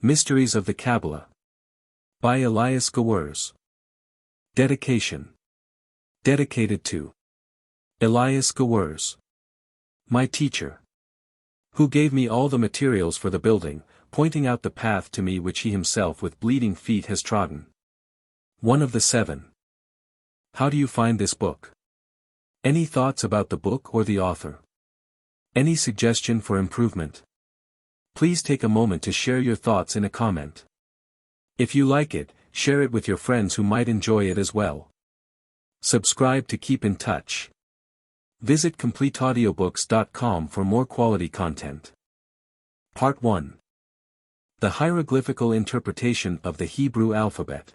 Mysteries of the Qabalah. By Elias Gewurz. Dedication. Dedicated to Elias Gewurz, my teacher, who gave me all the materials for the building, pointing out the path to me which he himself with bleeding feet has trodden. One of the 7. How do you find this book? Any thoughts about the book or the author? Any suggestion for improvement? Please take a moment to share your thoughts in a comment. If you like it, share it with your friends who might enjoy it as well. Subscribe to keep in touch. Visit CompleteAudiobooks.com for more quality content. Part 1. The Hieroglyphical Interpretation of the Hebrew Alphabet.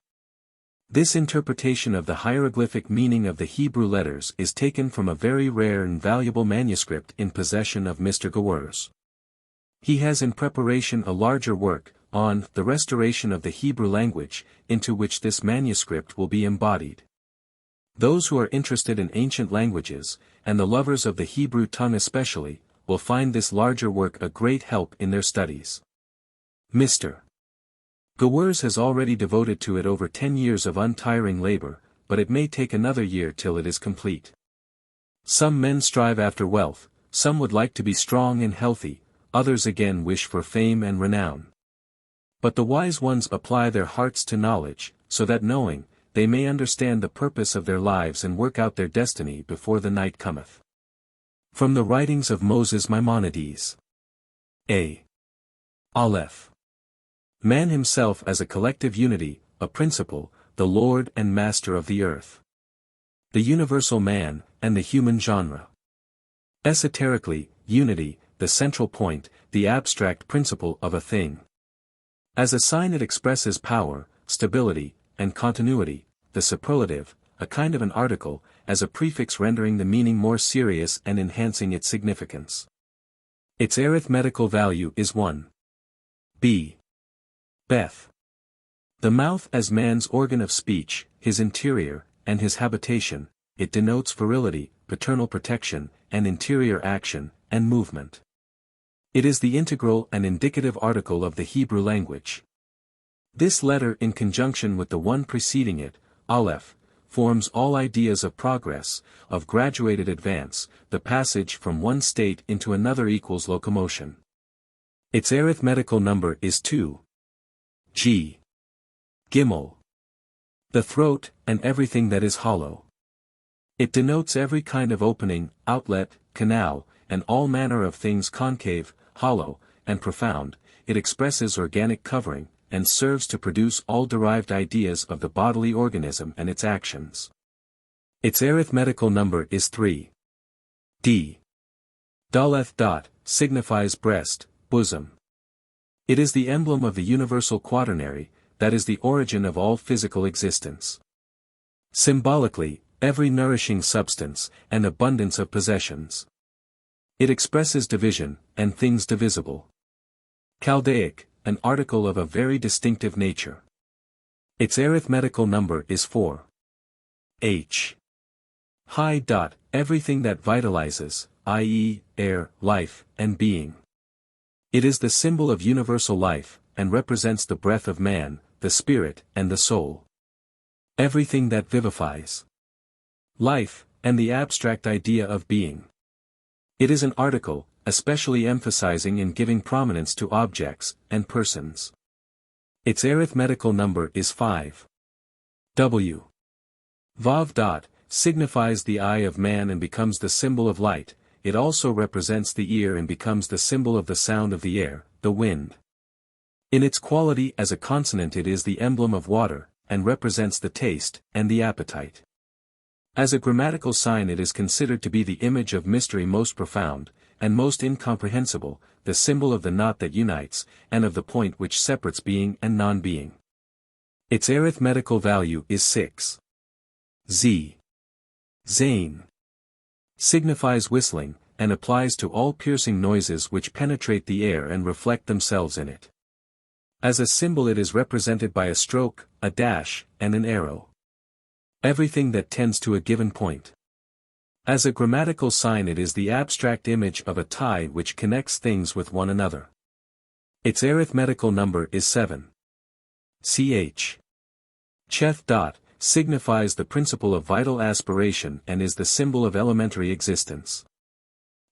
This interpretation of the hieroglyphic meaning of the Hebrew letters is taken from a very rare and valuable manuscript in possession of Mr. Gewurz. He has in preparation a larger work, on the restoration of the Hebrew language, into which this manuscript will be embodied. Those who are interested in ancient languages, and the lovers of the Hebrew tongue especially, will find this larger work a great help in their studies. Mr. Gewurz has already devoted to it over 10 years of untiring labor, but it may take another year till it is complete. Some men strive after wealth, some would like to be strong and healthy, others again wish for fame and renown. But the wise ones apply their hearts to knowledge, so that knowing, they may understand the purpose of their lives and work out their destiny before the night cometh. From the writings of Moses Maimonides. A. Aleph. Man himself as a collective unity, a principle, the Lord and Master of the earth. The universal man, and the human genre. Esoterically, unity, the central point, the abstract principle of a thing. As a sign it expresses power, stability, and continuity, the superlative, a kind of an article, as a prefix rendering the meaning more serious and enhancing its significance. Its arithmetical value is 1. B. Beth. The mouth as man's organ of speech, his interior, and his habitation, it denotes virility, paternal protection, and interior action, and movement. It is the integral and indicative article of the Hebrew language. This letter in conjunction with the one preceding it, Aleph, forms all ideas of progress, of graduated advance, the passage from one state into another equals locomotion. Its arithmetical number is 2. G. Gimel. The throat, and everything that is hollow. It denotes every kind of opening, outlet, canal, and all manner of things concave, hollow, and profound. It expresses organic covering, and serves to produce all derived ideas of the bodily organism and its actions. Its arithmetical number is 3. D. Daleth dot, signifies breast, bosom. It is the emblem of the universal quaternary, that is the origin of all physical existence. Symbolically, every nourishing substance, and abundance of possessions. It expresses division, and things divisible. Chaldaic, an article of a very distinctive nature. Its arithmetical number is 4. H. High dot, everything that vitalizes, i.e., air, life, and being. It is the symbol of universal life, and represents the breath of man, the spirit, and the soul. Everything that vivifies. Life, and the abstract idea of being. It is an article, especially emphasizing and giving prominence to objects, and persons. Its arithmetical number is 5. W. Vav dot, signifies the eye of man and becomes the symbol of light. It also represents the ear and becomes the symbol of the sound of the air, the wind. In its quality as a consonant it is the emblem of water, and represents the taste, and the appetite. As a grammatical sign it is considered to be the image of mystery most profound, and most incomprehensible, the symbol of the knot that unites, and of the point which separates being and non-being. Its arithmetical value is 6. Z. Zain. Signifies whistling, and applies to all piercing noises which penetrate the air and reflect themselves in it. As a symbol it is represented by a stroke, a dash, and an arrow. Everything that tends to a given point. As a grammatical sign it is the abstract image of a tie which connects things with one another. Its arithmetical number is 7. Ch. Cheth. Signifies the principle of vital aspiration and is the symbol of elementary existence.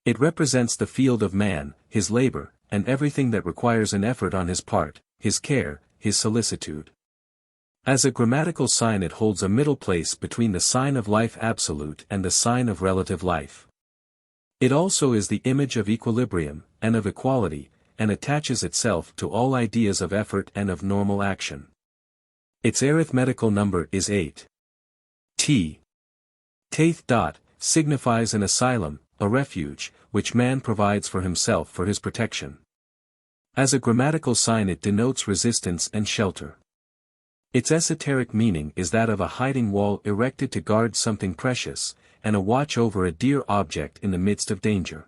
It represents the field of man, his labor, and everything that requires an effort on his part, his care, his solicitude. As a grammatical sign it holds a middle place between the sign of life absolute and the sign of relative life. It also is the image of equilibrium, and of equality, and attaches itself to all ideas of effort and of normal action. Its arithmetical number is 8. T. Taith. Signifies an asylum, a refuge, which man provides for himself for his protection. As a grammatical sign it denotes resistance and shelter. Its esoteric meaning is that of a hiding wall erected to guard something precious, and a watch over a dear object in the midst of danger.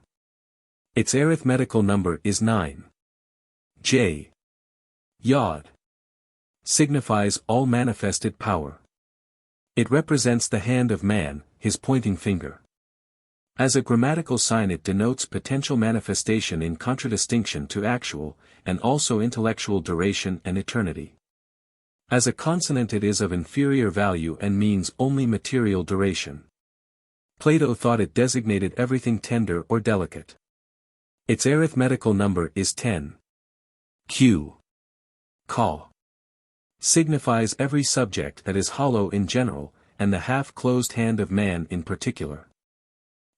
Its arithmetical number is 9. J. Yod. Signifies all manifested power. It represents the hand of man, his pointing finger. As a grammatical sign it denotes potential manifestation in contradistinction to actual, and also intellectual duration and eternity. As a consonant it is of inferior value and means only material duration. Plato thought it designated everything tender or delicate. Its arithmetical number is 10. Q. Ka. Signifies every subject that is hollow in general, and the half-closed hand of man in particular.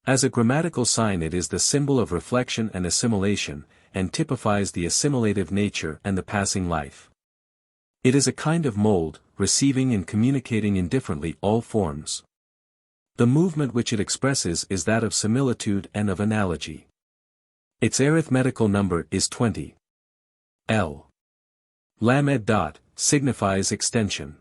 As a grammatical sign it is the symbol of reflection and assimilation, and typifies the assimilative nature and the passing life. It is a kind of mold, receiving and communicating indifferently all forms. The movement which it expresses is that of similitude and of analogy. Its arithmetical number is 20. L. Lamed. Signifies extension.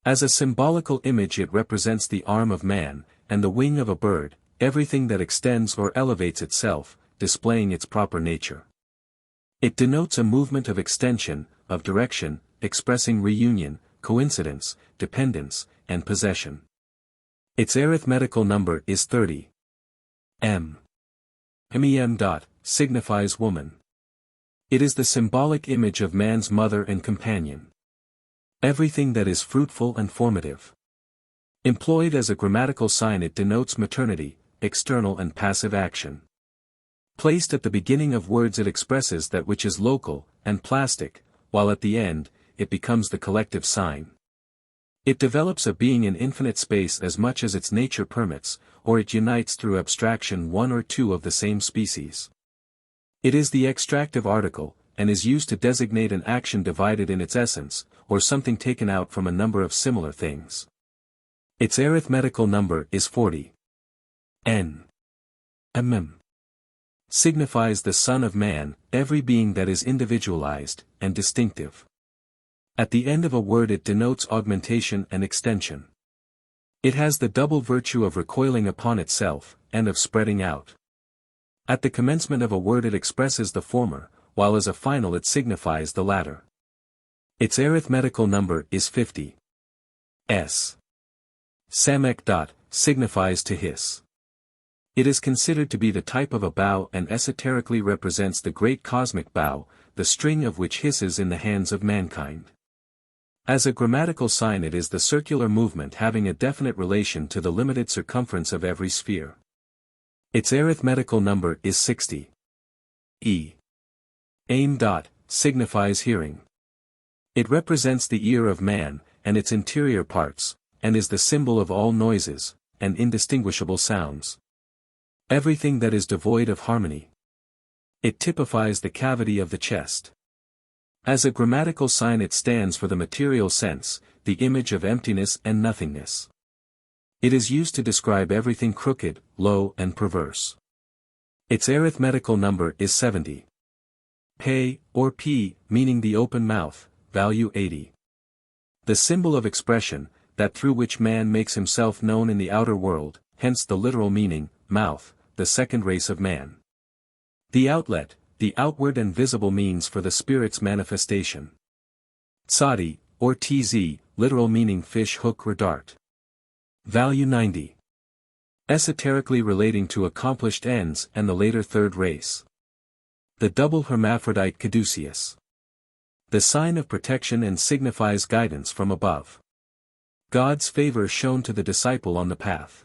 As a symbolical image it represents the arm of man, and the wing of a bird, everything that extends or elevates itself, displaying its proper nature. It denotes a movement of extension, of direction, expressing reunion, coincidence, dependence, and possession. Its arithmetical number is 30. M. Mem. Signifies woman. It is the symbolic image of man's mother and companion. Everything that is fruitful and formative. Employed as a grammatical sign it denotes maternity, external and passive action. Placed at the beginning of words it expresses that which is local, and plastic, while at the end, it becomes the collective sign. It develops a being in infinite space as much as its nature permits, or it unites through abstraction one or two of the same species. It is the extractive article, and is used to designate an action divided in its essence, or something taken out from a number of similar things. Its arithmetical number is 40. N. Mm. Signifies the Son of Man, every being that is individualized, and distinctive. At the end of a word it denotes augmentation and extension. It has the double virtue of recoiling upon itself, and of spreading out. At the commencement of a word it expresses the former, while as a final it signifies the latter. Its arithmetical number is 50. S. Samek. Signifies to hiss. It is considered to be the type of a bow and esoterically represents the great cosmic bow, the string of which hisses in the hands of mankind. As a grammatical sign it is the circular movement having a definite relation to the limited circumference of every sphere. Its arithmetical number is 60. E. Aim. Signifies hearing. It represents the ear of man, and its interior parts, and is the symbol of all noises, and indistinguishable sounds. Everything that is devoid of harmony. It typifies the cavity of the chest. As a grammatical sign it stands for the material sense, the image of emptiness and nothingness. It is used to describe everything crooked, low and perverse. Its arithmetical number is 70. Pe, or P, meaning the open mouth, value 80. The symbol of expression, that through which man makes himself known in the outer world, hence the literal meaning, mouth, the second race of man. The outlet, the outward and visible means for the spirit's manifestation. Tsadi, or Tz, literal meaning fish hook or dart. Value 90. Esoterically relating to accomplished ends and the later third race. The double hermaphrodite caduceus. The sign of protection and signifies guidance from above. God's favor shown to the disciple on the path.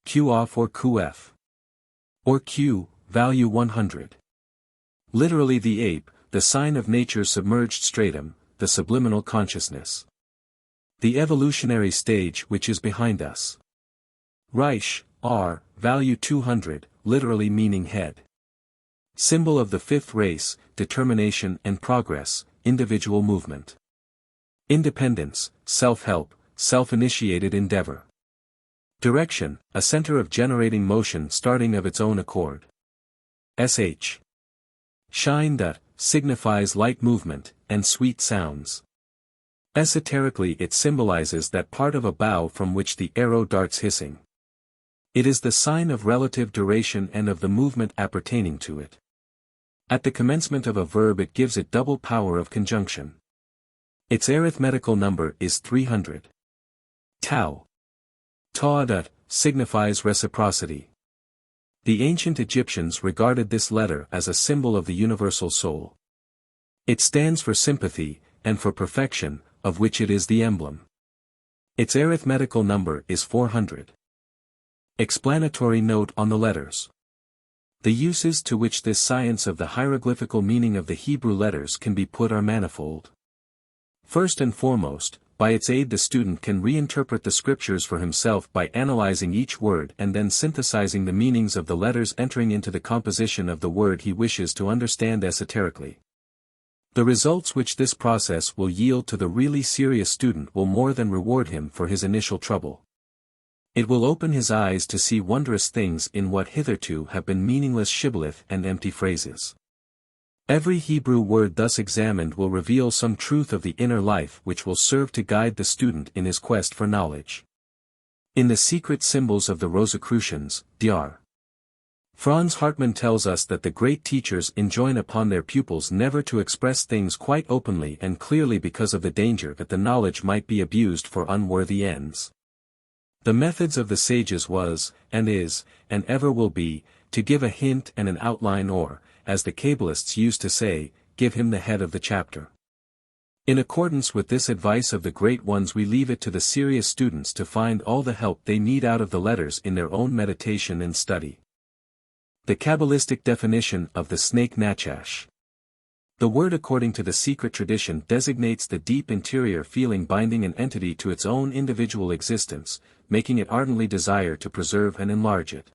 Q off or QF. Or Q, value 100. Literally the ape, the sign of nature's submerged stratum, the subliminal consciousness. The evolutionary stage which is behind us. Reich, R, value 200, literally meaning head. Symbol of the fifth race, determination and progress, individual movement. Independence, self-help, self-initiated endeavor. Direction, a center of generating motion starting of its own accord. Sh. Shine that, signifies light movement, and sweet sounds. Esoterically it symbolizes that part of a bow from which the arrow darts hissing. It is the sign of relative duration and of the movement appertaining to it. At the commencement of a verb it gives it double power of conjunction. Its arithmetical number is 300. Tau. Ta'adat, signifies reciprocity. The ancient Egyptians regarded this letter as a symbol of the universal soul. It stands for sympathy, and for perfection, of which it is the emblem. Its arithmetical number is 400. Explanatory note on the letters. The uses to which this science of the hieroglyphical meaning of the Hebrew letters can be put are manifold. First and foremost, by its aid the student can reinterpret the scriptures for himself by analyzing each word and then synthesizing the meanings of the letters entering into the composition of the word he wishes to understand esoterically. The results which this process will yield to the really serious student will more than reward him for his initial trouble. It will open his eyes to see wondrous things in what hitherto have been meaningless shibboleth and empty phrases. Every Hebrew word thus examined will reveal some truth of the inner life which will serve to guide the student in his quest for knowledge. In the secret symbols of the Rosicrucians, Dr. Franz Hartmann tells us that the great teachers enjoin upon their pupils never to express things quite openly and clearly because of the danger that the knowledge might be abused for unworthy ends. The methods of the sages was, and is, and ever will be, to give a hint and an outline or, as the Qabalists used to say, give him the head of the chapter. In accordance with this advice of the great ones we leave it to the serious students to find all the help they need out of the letters in their own meditation and study. The Qabalistic definition of the snake Nachash. The word according to the secret tradition designates the deep interior feeling binding an entity to its own individual existence, making it ardently desire to preserve and enlarge it.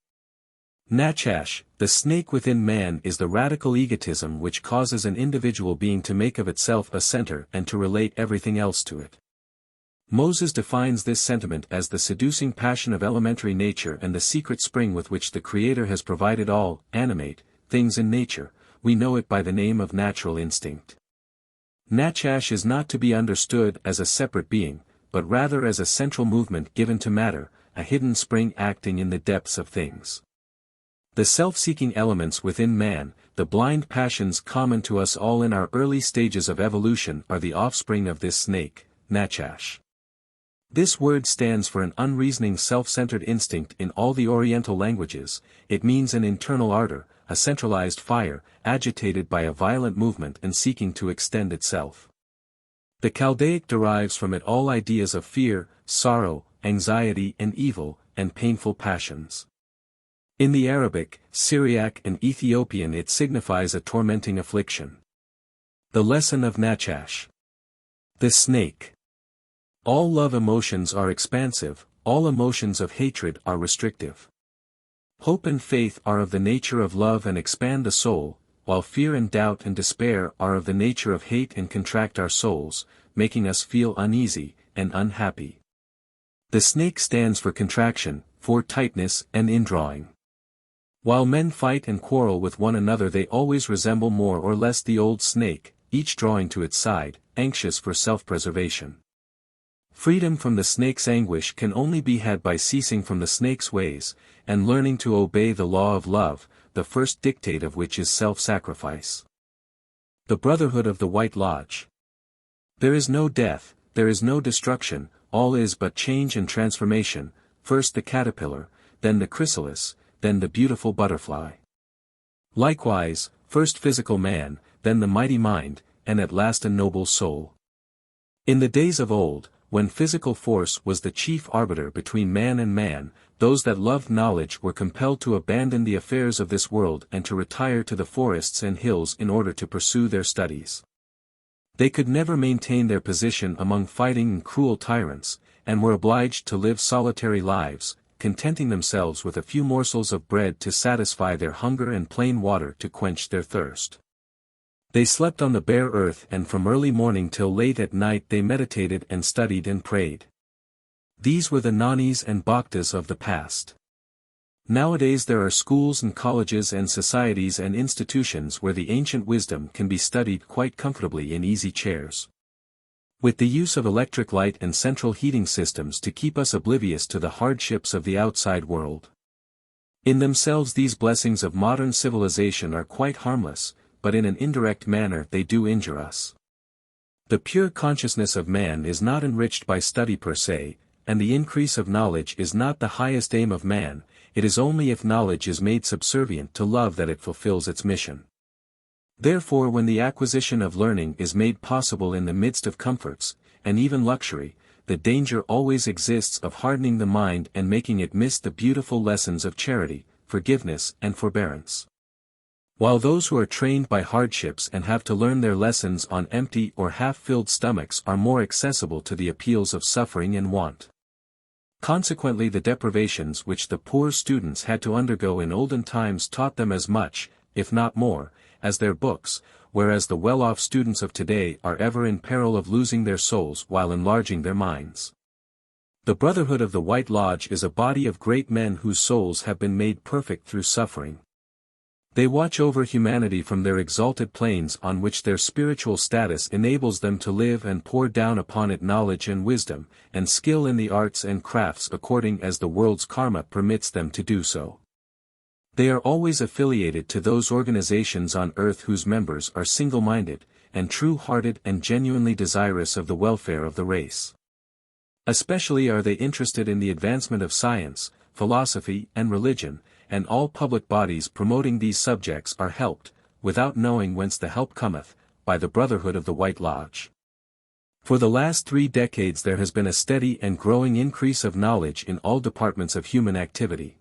Nachash, the snake within man, is the radical egotism which causes an individual being to make of itself a center and to relate everything else to it. Moses defines this sentiment as the seducing passion of elementary nature and the secret spring with which the Creator has provided all animate things in nature. We know it by the name of natural instinct. Nachash is not to be understood as a separate being, but rather as a central movement given to matter, a hidden spring acting in the depths of things. The self-seeking elements within man, the blind passions common to us all in our early stages of evolution, are the offspring of this snake, Nachash. This word stands for an unreasoning self-centered instinct in all the Oriental languages. It means an internal ardor, a centralized fire, agitated by a violent movement and seeking to extend itself. The Chaldaic derives from it all ideas of fear, sorrow, anxiety and evil, and painful passions. In the Arabic, Syriac and Ethiopian it signifies a tormenting affliction. The lesson of Nachash. The snake. All love emotions are expansive, all emotions of hatred are restrictive. Hope and faith are of the nature of love and expand the soul, while fear and doubt and despair are of the nature of hate and contract our souls, making us feel uneasy and unhappy. The snake stands for contraction, for tightness and indrawing. While men fight and quarrel with one another, they always resemble more or less the old snake, each drawing to its side, anxious for self-preservation. Freedom from the snake's anguish can only be had by ceasing from the snake's ways, and learning to obey the law of love, the first dictate of which is self-sacrifice. The Brotherhood of the White Lodge. There is no death, there is no destruction, all is but change and transformation, first the caterpillar, then the chrysalis, then the beautiful butterfly. Likewise, first physical man, then the mighty mind, and at last a noble soul. In the days of old, when physical force was the chief arbiter between man and man, those that loved knowledge were compelled to abandon the affairs of this world and to retire to the forests and hills in order to pursue their studies. They could never maintain their position among fighting and cruel tyrants, and were obliged to live solitary lives, contenting themselves with a few morsels of bread to satisfy their hunger and plain water to quench their thirst. They slept on the bare earth, and from early morning till late at night they meditated and studied and prayed. These were the Nanis and Bhaktas of the past. Nowadays there are schools and colleges and societies and institutions where the ancient wisdom can be studied quite comfortably in easy chairs. With the use of electric light and central heating systems to keep us oblivious to the hardships of the outside world. In themselves these blessings of modern civilization are quite harmless, but in an indirect manner they do injure us. The pure consciousness of man is not enriched by study per se, and the increase of knowledge is not the highest aim of man, it is only if knowledge is made subservient to love that it fulfills its mission. Therefore when the acquisition of learning is made possible in the midst of comforts, and even luxury, the danger always exists of hardening the mind and making it miss the beautiful lessons of charity, forgiveness and forbearance. While those who are trained by hardships and have to learn their lessons on empty or half-filled stomachs are more accessible to the appeals of suffering and want. Consequently the deprivations which the poor students had to undergo in olden times taught them as much, if not more, as their books, whereas the well-off students of today are ever in peril of losing their souls while enlarging their minds. The Brotherhood of the White Lodge is a body of great men whose souls have been made perfect through suffering. They watch over humanity from their exalted planes on which their spiritual status enables them to live and pour down upon it knowledge and wisdom, and skill in the arts and crafts according as the world's karma permits them to do so. They are always affiliated to those organizations on earth whose members are single-minded, and true-hearted and genuinely desirous of the welfare of the race. Especially are they interested in the advancement of science, philosophy and religion, and all public bodies promoting these subjects are helped, without knowing whence the help cometh, by the Brotherhood of the White Lodge. For the last 3 decades there has been a steady and growing increase of knowledge in all departments of human activity.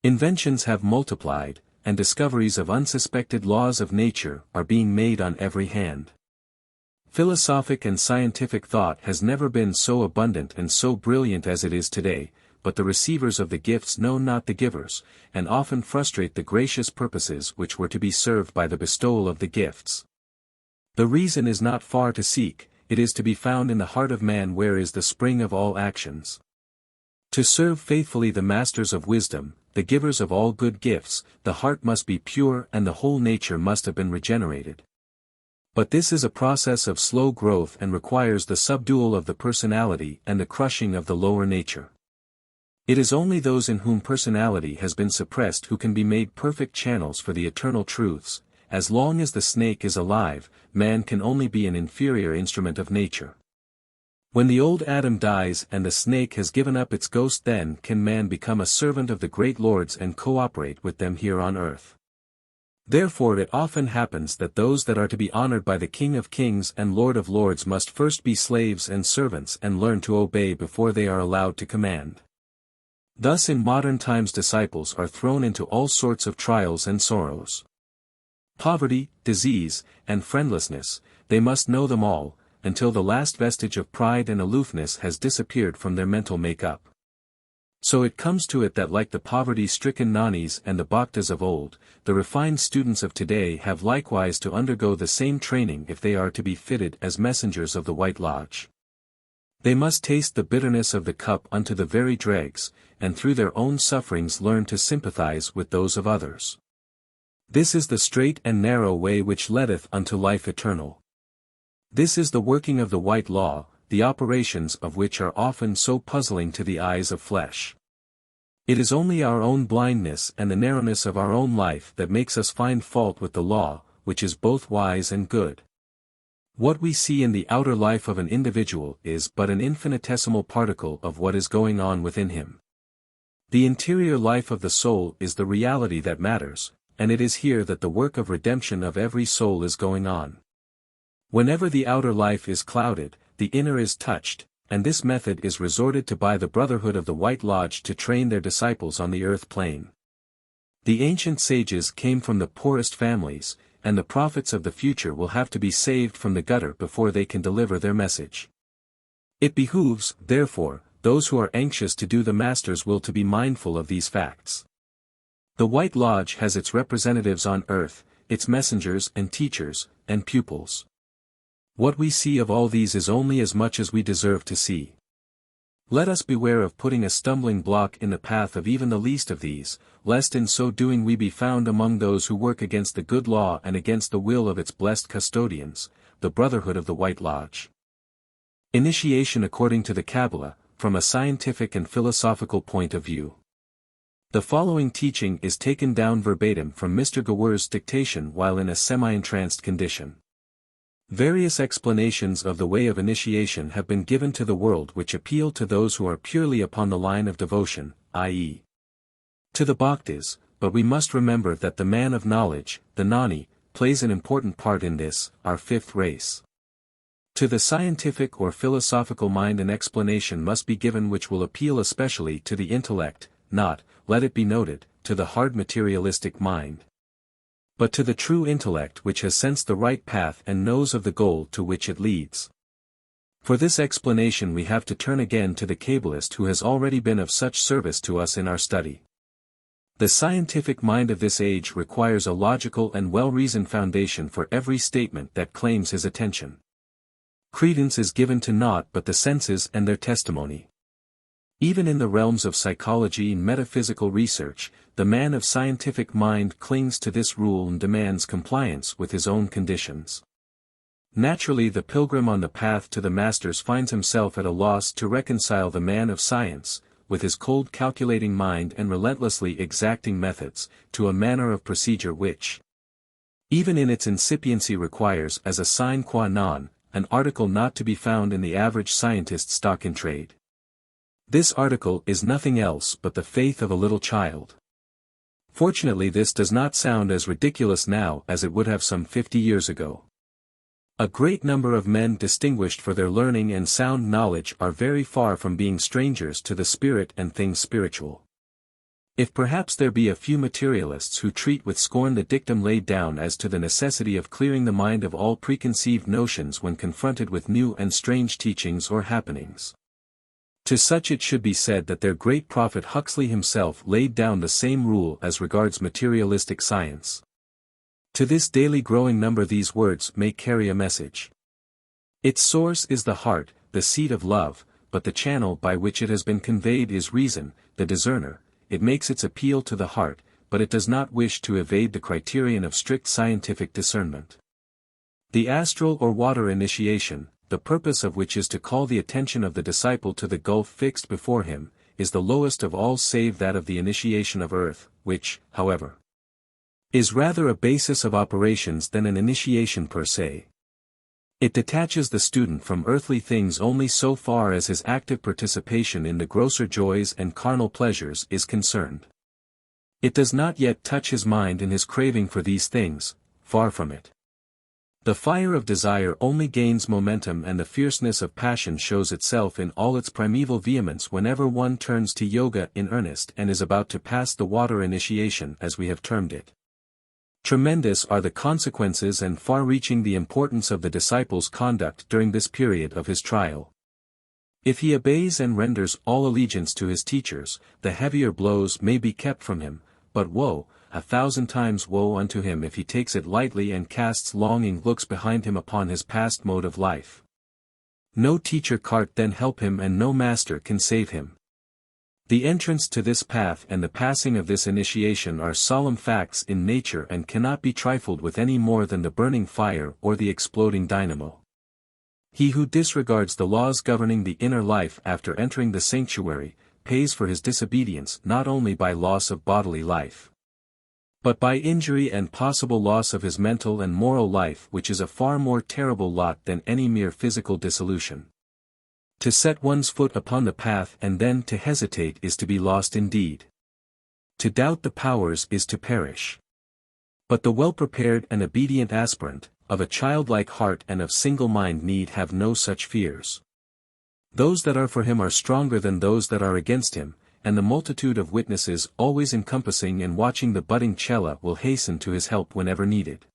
Inventions have multiplied, and discoveries of unsuspected laws of nature are being made on every hand. Philosophic and scientific thought has never been so abundant and so brilliant as it is today, but the receivers of the gifts know not the givers, and often frustrate the gracious purposes which were to be served by the bestowal of the gifts. The reason is not far to seek, it is to be found in the heart of man where is the spring of all actions. To serve faithfully the masters of wisdom, the givers of all good gifts, the heart must be pure and the whole nature must have been regenerated. But this is a process of slow growth and requires the subdual of the personality and the crushing of the lower nature. It is only those in whom personality has been suppressed who can be made perfect channels for the eternal truths. As long as the snake is alive, man can only be an inferior instrument of nature. When the old Adam dies and the snake has given up its ghost, then can man become a servant of the great lords and cooperate with them here on earth. Therefore it often happens that those that are to be honored by the King of Kings and Lord of Lords must first be slaves and servants and learn to obey before they are allowed to command. Thus in modern times disciples are thrown into all sorts of trials and sorrows. Poverty, disease, and friendlessness, they must know them all, until the last vestige of pride and aloofness has disappeared from their mental make-up. So it comes to it that like the poverty-stricken Nanis and the Bhaktas of old, the refined students of today have likewise to undergo the same training if they are to be fitted as messengers of the White Lodge. They must taste the bitterness of the cup unto the very dregs, and through their own sufferings learn to sympathize with those of others. This is the straight and narrow way which leadeth unto life eternal. This is the working of the white law, the operations of which are often so puzzling to the eyes of flesh. It is only our own blindness and the narrowness of our own life that makes us find fault with the law, which is both wise and good. What we see in the outer life of an individual is but an infinitesimal particle of what is going on within him. The interior life of the soul is the reality that matters, and it is here that the work of redemption of every soul is going on. Whenever the outer life is clouded, the inner is touched, and this method is resorted to by the Brotherhood of the White Lodge to train their disciples on the earth plane. The ancient sages came from the poorest families, and the prophets of the future will have to be saved from the gutter before they can deliver their message. It behooves, therefore, those who are anxious to do the Master's will to be mindful of these facts. The White Lodge has its representatives on earth, its messengers and teachers, and pupils. What we see of all these is only as much as we deserve to see. Let us beware of putting a stumbling block in the path of even the least of these, lest in so doing we be found among those who work against the good law and against the will of its blessed custodians, the Brotherhood of the White Lodge. Initiation according to the Qabbalah, from a scientific and philosophical point of view. The following teaching is taken down verbatim from Mr. Gewurz's dictation while in a semi-entranced condition. Various explanations of the way of initiation have been given to the world which appeal to those who are purely upon the line of devotion, i.e. to the bhaktas, but we must remember that the man of knowledge, the Gnani, plays an important part in this, our fifth race. To the scientific or philosophical mind an explanation must be given which will appeal especially to the intellect, not, let it be noted, to the hard materialistic mind, but to the true intellect which has sensed the right path and knows of the goal to which it leads. For this explanation we have to turn again to the Qabbalist who has already been of such service to us in our study. The scientific mind of this age requires a logical and well-reasoned foundation for every statement that claims his attention. Credence is given to naught but the senses and their testimony. Even in the realms of psychology and metaphysical research, the man of scientific mind clings to this rule and demands compliance with his own conditions. Naturally the pilgrim on the path to the Masters finds himself at a loss to reconcile the man of science, with his cold calculating mind and relentlessly exacting methods, to a manner of procedure which, even in its incipiency requires as a sine qua non, an article not to be found in the average scientist's stock in trade. This article is nothing else but the faith of a little child. Fortunately this does not sound as ridiculous now as it would have some 50 years ago. A great number of men distinguished for their learning and sound knowledge are very far from being strangers to the spirit and things spiritual. If perhaps there be a few materialists who treat with scorn the dictum laid down as to the necessity of clearing the mind of all preconceived notions when confronted with new and strange teachings or happenings. To such it should be said that their great prophet Huxley himself laid down the same rule as regards materialistic science. To this daily growing number these words may carry a message. Its source is the heart, the seat of love, but the channel by which it has been conveyed is reason, the discerner. It makes its appeal to the heart, but it does not wish to evade the criterion of strict scientific discernment. The astral or water initiation, the purpose of which is to call the attention of the disciple to the gulf fixed before him, is the lowest of all save that of the initiation of earth, which, however, is rather a basis of operations than an initiation per se. It detaches the student from earthly things only so far as his active participation in the grosser joys and carnal pleasures is concerned. It does not yet touch his mind in his craving for these things, far from it. The fire of desire only gains momentum and the fierceness of passion shows itself in all its primeval vehemence whenever one turns to yoga in earnest and is about to pass the water initiation as we have termed it. Tremendous are the consequences and far-reaching the importance of the disciple's conduct during this period of his trial. If he obeys and renders all allegiance to his teachers, the heavier blows may be kept from him, but woe, 1,000 times woe unto him if he takes it lightly and casts longing looks behind him upon his past mode of life. No teacher cart then help him and no master can save him. The entrance to this path and the passing of this initiation are solemn facts in nature and cannot be trifled with any more than the burning fire or the exploding dynamo. He who disregards the laws governing the inner life after entering the sanctuary, pays for his disobedience not only by loss of bodily life, but by injury and possible loss of his mental and moral life, which is a far more terrible lot than any mere physical dissolution. To set one's foot upon the path and then to hesitate is to be lost indeed. To doubt the powers is to perish. But the well-prepared and obedient aspirant, of a childlike heart and of single mind need have no such fears. Those that are for him are stronger than those that are against him, and the multitude of witnesses always encompassing and watching the budding chela will hasten to his help whenever needed.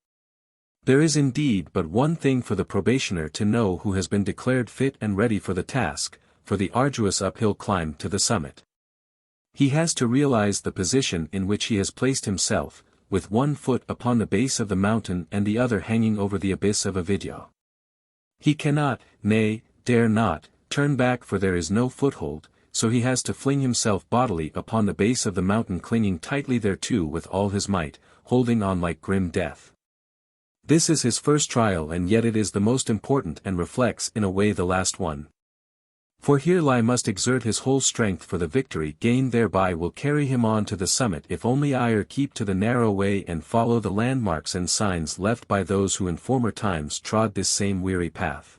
There is indeed but one thing for the probationer to know who has been declared fit and ready for the task, for the arduous uphill climb to the summit. He has to realize the position in which he has placed himself, with one foot upon the base of the mountain and the other hanging over the abyss of avidya. He cannot, nay, dare not, turn back, for there is no foothold, so he has to fling himself bodily upon the base of the mountain, clinging tightly thereto with all his might, holding on like grim death. This is his first trial, and yet it is the most important and reflects in a way the last one. For here Lie must exert his whole strength, for the victory gained thereby will carry him on to the summit if only I keep to the narrow way and follow the landmarks and signs left by those who in former times trod this same weary path.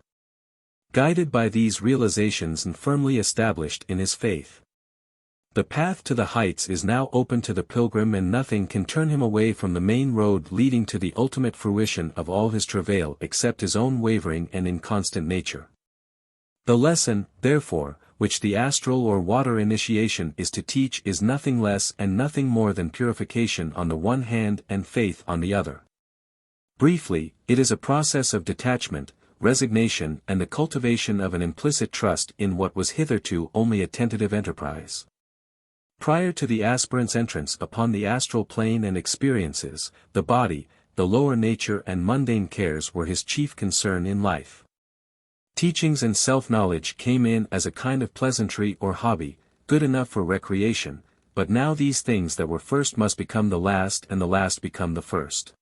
Guided by these realizations and firmly established in his faith, the path to the heights is now open to the pilgrim, and nothing can turn him away from the main road leading to the ultimate fruition of all his travail except his own wavering and inconstant nature. The lesson, therefore, which the astral or water initiation is to teach is nothing less and nothing more than purification on the one hand and faith on the other. Briefly, it is a process of detachment, resignation, and the cultivation of an implicit trust in what was hitherto only a tentative enterprise. Prior to the aspirant's entrance upon the astral plane and experiences, the body, the lower nature and mundane cares were his chief concern in life. Teachings and self-knowledge came in as a kind of pleasantry or hobby, good enough for recreation, but now these things that were first must become the last, and the last become the first.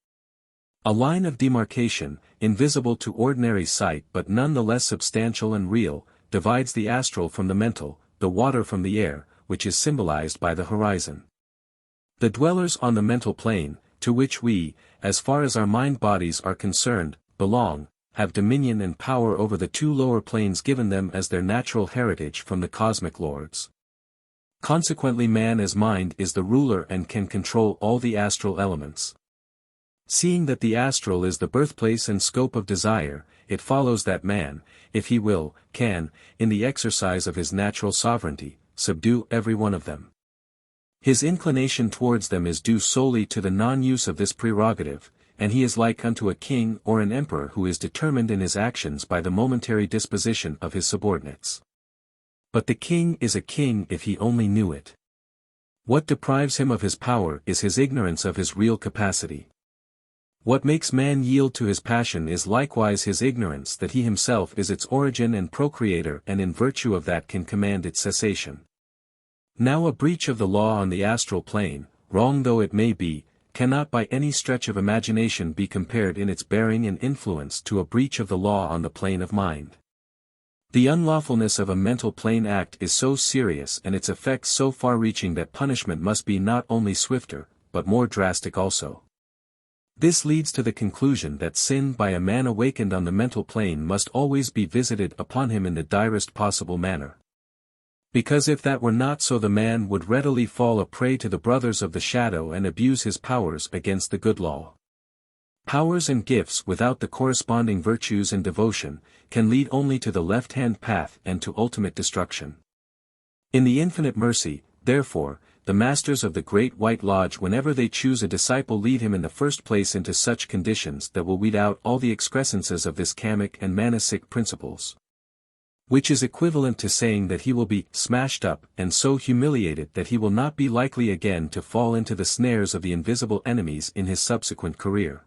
A line of demarcation, invisible to ordinary sight but none the less substantial and real, divides the astral from the mental, the water from the air, which is symbolized by the horizon. The dwellers on the mental plane, to which we, as far as our mind-bodies are concerned, belong, have dominion and power over the two lower planes given them as their natural heritage from the cosmic lords. Consequently, man as mind is the ruler and can control all the astral elements. Seeing that the astral is the birthplace and scope of desire, it follows that man, if he will, can, in the exercise of his natural sovereignty, subdue every one of them. His inclination towards them is due solely to the non-use of this prerogative, and he is like unto a king or an emperor who is determined in his actions by the momentary disposition of his subordinates. But the king is a king if he only knew it. What deprives him of his power is his ignorance of his real capacity. What makes man yield to his passion is likewise his ignorance that he himself is its origin and procreator, and in virtue of that can command its cessation. Now a breach of the law on the astral plane, wrong though it may be, cannot by any stretch of imagination be compared in its bearing and influence to a breach of the law on the plane of mind. The unlawfulness of a mental plane act is so serious and its effects so far-reaching that punishment must be not only swifter, but more drastic also. This leads to the conclusion that sin by a man awakened on the mental plane must always be visited upon him in the direst possible manner. Because if that were not so, the man would readily fall a prey to the brothers of the shadow and abuse his powers against the good law. Powers and gifts without the corresponding virtues and devotion, can lead only to the left-hand path and to ultimate destruction. In the infinite mercy, therefore, the masters of the Great White Lodge, whenever they choose a disciple, lead him in the first place into such conditions that will weed out all the excrescences of this kamic and manasic principles. Which is equivalent to saying that he will be smashed up and so humiliated that he will not be likely again to fall into the snares of the invisible enemies in his subsequent career.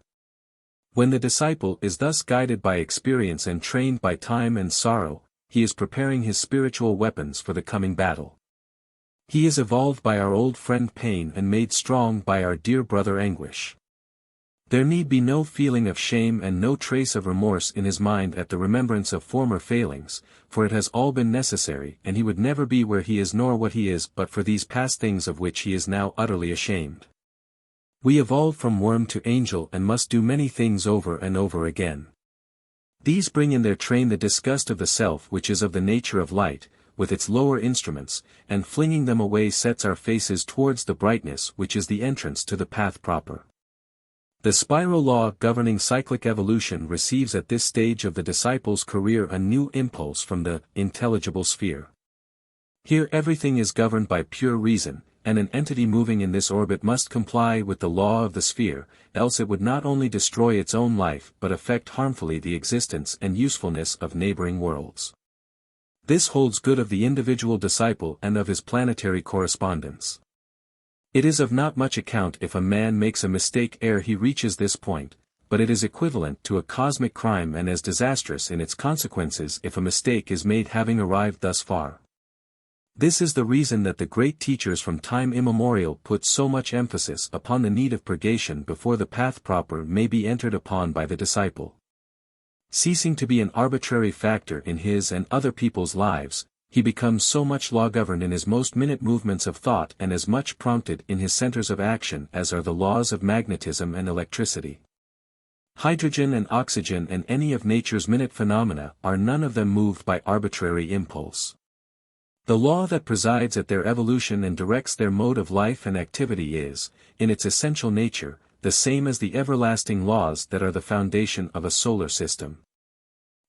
When the disciple is thus guided by experience and trained by time and sorrow, he is preparing his spiritual weapons for the coming battle. He is evolved by our old friend pain and made strong by our dear brother anguish. There need be no feeling of shame and no trace of remorse in his mind at the remembrance of former failings, for it has all been necessary, and he would never be where he is nor what he is but for these past things of which he is now utterly ashamed. We evolve from worm to angel and must do many things over and over again. These bring in their train the disgust of the self which is of the nature of light, with its lower instruments, and flinging them away sets our faces towards the brightness which is the entrance to the path proper. The spiral law governing cyclic evolution receives at this stage of the disciple's career a new impulse from the intelligible sphere. Here everything is governed by pure reason, and an entity moving in this orbit must comply with the law of the sphere, else it would not only destroy its own life but affect harmfully the existence and usefulness of neighboring worlds. This holds good of the individual disciple and of his planetary correspondence. It is of not much account if a man makes a mistake ere he reaches this point, but it is equivalent to a cosmic crime and as disastrous in its consequences if a mistake is made having arrived thus far. This is the reason that the great teachers from time immemorial put so much emphasis upon the need of purgation before the path proper may be entered upon by the disciple. Ceasing to be an arbitrary factor in his and other people's lives, he becomes so much law-governed in his most minute movements of thought and as much prompted in his centers of action as are the laws of magnetism and electricity. Hydrogen and oxygen and any of nature's minute phenomena are none of them moved by arbitrary impulse. The law that presides at their evolution and directs their mode of life and activity is, in its essential nature, the same as the everlasting laws that are the foundation of a solar system.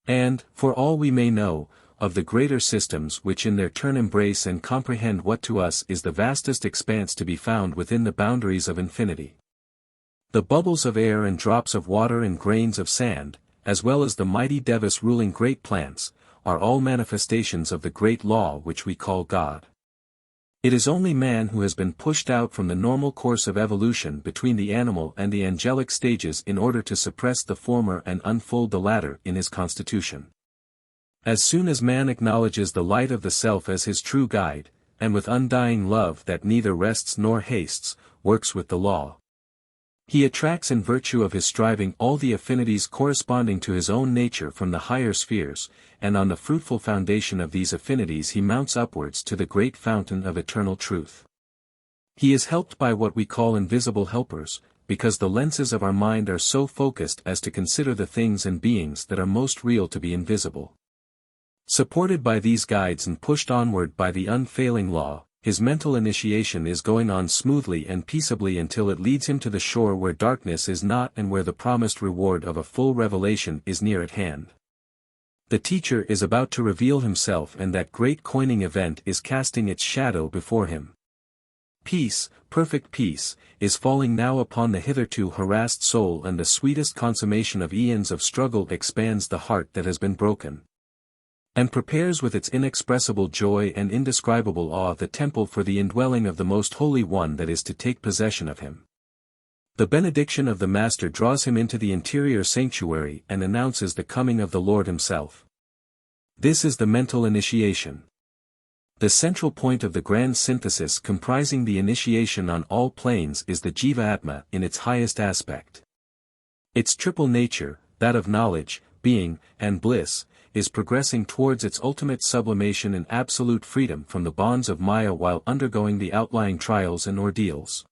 And, for all we may know, of the greater systems which in their turn embrace and comprehend what to us is the vastest expanse to be found within the boundaries of infinity. The bubbles of air and drops of water and grains of sand, as well as the mighty devas ruling great plants, are all manifestations of the great law which we call God. It is only man who has been pushed out from the normal course of evolution between the animal and the angelic stages in order to suppress the former and unfold the latter in his constitution. As soon as man acknowledges the light of the self as his true guide, and with undying love that neither rests nor hastes, works with the law, he attracts in virtue of his striving all the affinities corresponding to his own nature from the higher spheres, and on the fruitful foundation of these affinities he mounts upwards to the great fountain of eternal truth. He is helped by what we call invisible helpers, because the lenses of our mind are so focused as to consider the things and beings that are most real to be invisible. Supported by these guides and pushed onward by the unfailing law, his mental initiation is going on smoothly and peaceably until it leads him to the shore where darkness is not and where the promised reward of a full revelation is near at hand. The teacher is about to reveal himself and that great coining event is casting its shadow before him. Peace, perfect peace, is falling now upon the hitherto harassed soul and the sweetest consummation of eons of struggle expands the heart that has been broken, and prepares with its inexpressible joy and indescribable awe the temple for the indwelling of the Most Holy One that is to take possession of him. The benediction of the Master draws him into the interior sanctuary and announces the coming of the Lord himself. This is the mental initiation. The central point of the grand synthesis comprising the initiation on all planes is the Jiva-Atma in its highest aspect. Its triple nature, that of knowledge, being, and bliss, is progressing towards its ultimate sublimation and absolute freedom from the bonds of Maya while undergoing the outlying trials and ordeals.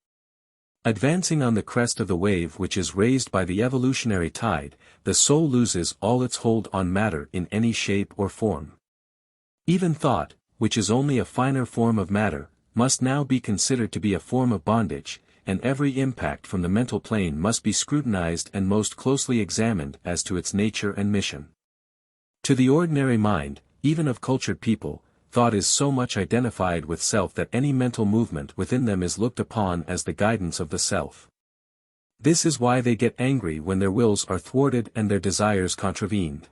Advancing on the crest of the wave which is raised by the evolutionary tide, the soul loses all its hold on matter in any shape or form. Even thought, which is only a finer form of matter, must now be considered to be a form of bondage, and every impact from the mental plane must be scrutinized and most closely examined as to its nature and mission. To the ordinary mind, even of cultured people, thought is so much identified with self that any mental movement within them is looked upon as the guidance of the self. This is why they get angry when their wills are thwarted and their desires contravened.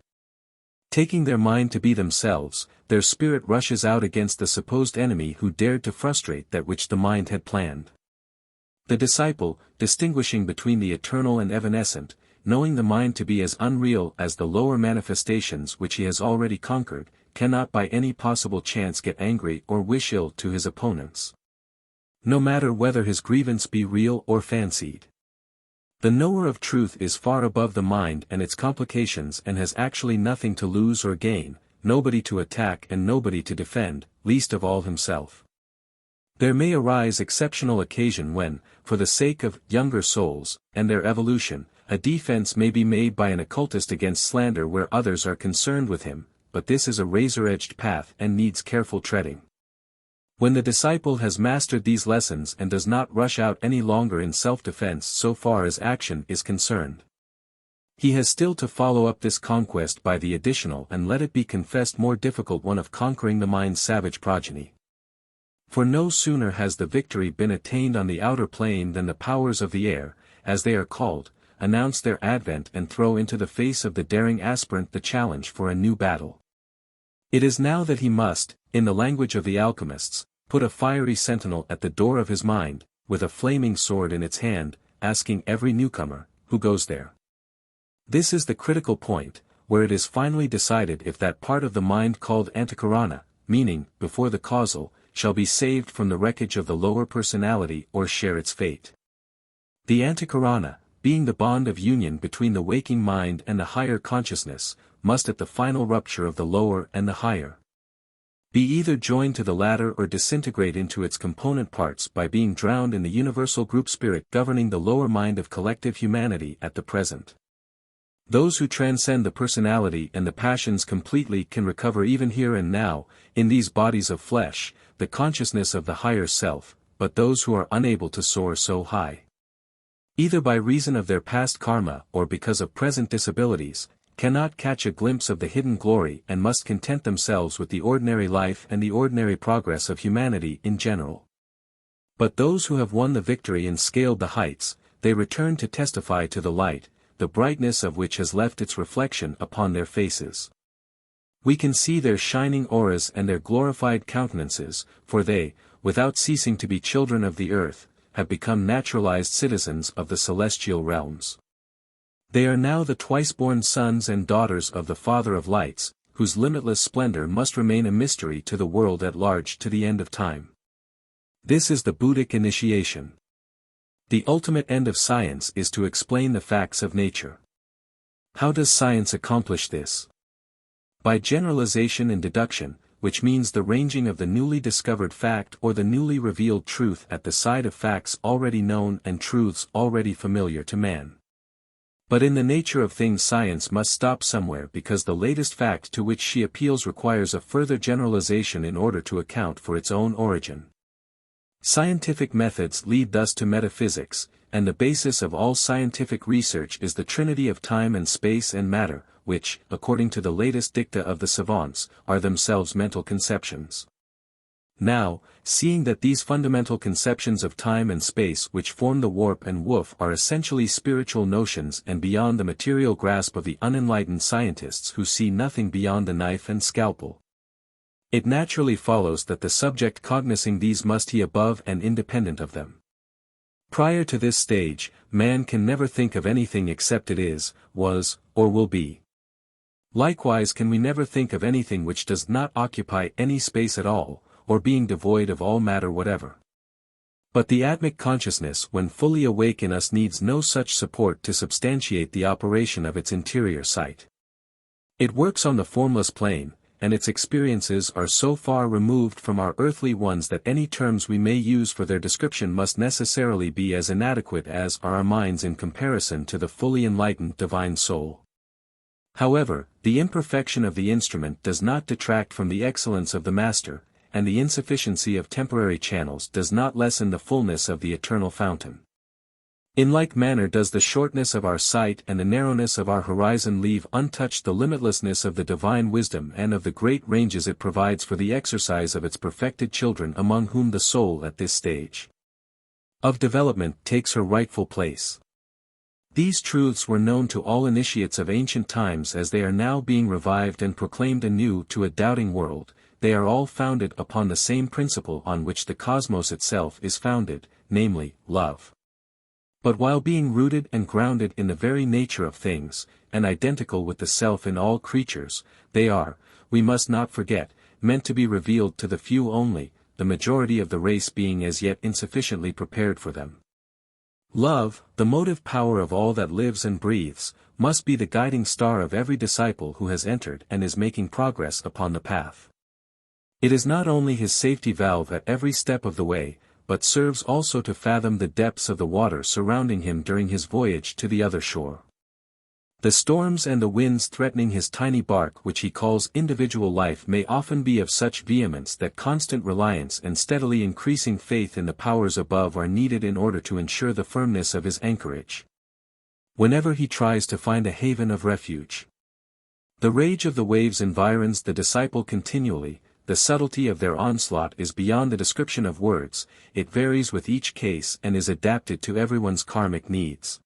Taking their mind to be themselves, their spirit rushes out against the supposed enemy who dared to frustrate that which the mind had planned. The disciple, distinguishing between the eternal and evanescent, knowing the mind to be as unreal as the lower manifestations which he has already conquered, cannot by any possible chance get angry or wish ill to his opponents, no matter whether his grievance be real or fancied. The knower of truth is far above the mind and its complications and has actually nothing to lose or gain, nobody to attack and nobody to defend, least of all himself. There may arise exceptional occasion when, for the sake of younger souls, and their evolution, a defense may be made by an occultist against slander where others are concerned with him, but this is a razor-edged path and needs careful treading. When the disciple has mastered these lessons and does not rush out any longer in self-defense so far as action is concerned, he has still to follow up this conquest by the additional and let it be confessed more difficult one of conquering the mind's savage progeny. For no sooner has the victory been attained on the outer plane than the powers of the air, as they are called, announce their advent and throw into the face of the daring aspirant the challenge for a new battle. It is now that he must, in the language of the alchemists, put a fiery sentinel at the door of his mind, with a flaming sword in its hand, asking every newcomer, who goes there. This is the critical point, where it is finally decided if that part of the mind called antikarana, meaning, before the causal, shall be saved from the wreckage of the lower personality or share its fate. The antikarana, being the bond of union between the waking mind and the higher consciousness, must at the final rupture of the lower and the higher be either joined to the latter or disintegrate into its component parts by being drowned in the universal group spirit governing the lower mind of collective humanity at the present. Those who transcend the personality and the passions completely can recover even here and now, in these bodies of flesh, the consciousness of the higher self, but those who are unable to soar so high, either by reason of their past karma or because of present disabilities, cannot catch a glimpse of the hidden glory and must content themselves with the ordinary life and the ordinary progress of humanity in general. But those who have won the victory and scaled the heights, they return to testify to the light, the brightness of which has left its reflection upon their faces. We can see their shining auras and their glorified countenances, for they, without ceasing to be children of the earth, have become naturalized citizens of the celestial realms. They are now the twice-born sons and daughters of the Father of Lights, whose limitless splendor must remain a mystery to the world at large to the end of time. This is the Buddhic initiation. The ultimate end of science is to explain the facts of nature. How does science accomplish this? By generalization and deduction, which means the ranging of the newly discovered fact or the newly revealed truth at the side of facts already known and truths already familiar to man. But in the nature of things science must stop somewhere because the latest fact to which she appeals requires a further generalization in order to account for its own origin. Scientific methods lead thus to metaphysics, and the basis of all scientific research is the trinity of time and space and matter, which, according to the latest dicta of the savants, are themselves mental conceptions. Now, seeing that these fundamental conceptions of time and space which form the warp and woof are essentially spiritual notions and beyond the material grasp of the unenlightened scientists who see nothing beyond the knife and scalpel, it naturally follows that the subject cognizing these must be above and independent of them. Prior to this stage, man can never think of anything except it is, was, or will be. Likewise can we never think of anything which does not occupy any space at all, or being devoid of all matter whatever. But the Atmic consciousness when fully awake in us needs no such support to substantiate the operation of its interior sight. It works on the formless plane, and its experiences are so far removed from our earthly ones that any terms we may use for their description must necessarily be as inadequate as are our minds in comparison to the fully enlightened divine soul. However, the imperfection of the instrument does not detract from the excellence of the master, and the insufficiency of temporary channels does not lessen the fullness of the eternal fountain. In like manner does the shortness of our sight and the narrowness of our horizon leave untouched the limitlessness of the divine wisdom and of the great ranges it provides for the exercise of its perfected children, among whom the soul at this stage of development takes her rightful place. These truths were known to all initiates of ancient times as they are now being revived and proclaimed anew to a doubting world. They are all founded upon the same principle on which the cosmos itself is founded, namely, love. But while being rooted and grounded in the very nature of things, and identical with the self in all creatures, they are, we must not forget, meant to be revealed to the few only, the majority of the race being as yet insufficiently prepared for them. Love, the motive power of all that lives and breathes, must be the guiding star of every disciple who has entered and is making progress upon the path. It is not only his safety valve at every step of the way, but serves also to fathom the depths of the water surrounding him during his voyage to the other shore. The storms and the winds threatening his tiny bark which he calls individual life may often be of such vehemence that constant reliance and steadily increasing faith in the powers above are needed in order to ensure the firmness of his anchorage. Whenever he tries to find a haven of refuge, the rage of the waves environs the disciple continually. The subtlety of their onslaught is beyond the description of words, it varies with each case and is adapted to everyone's karmic needs.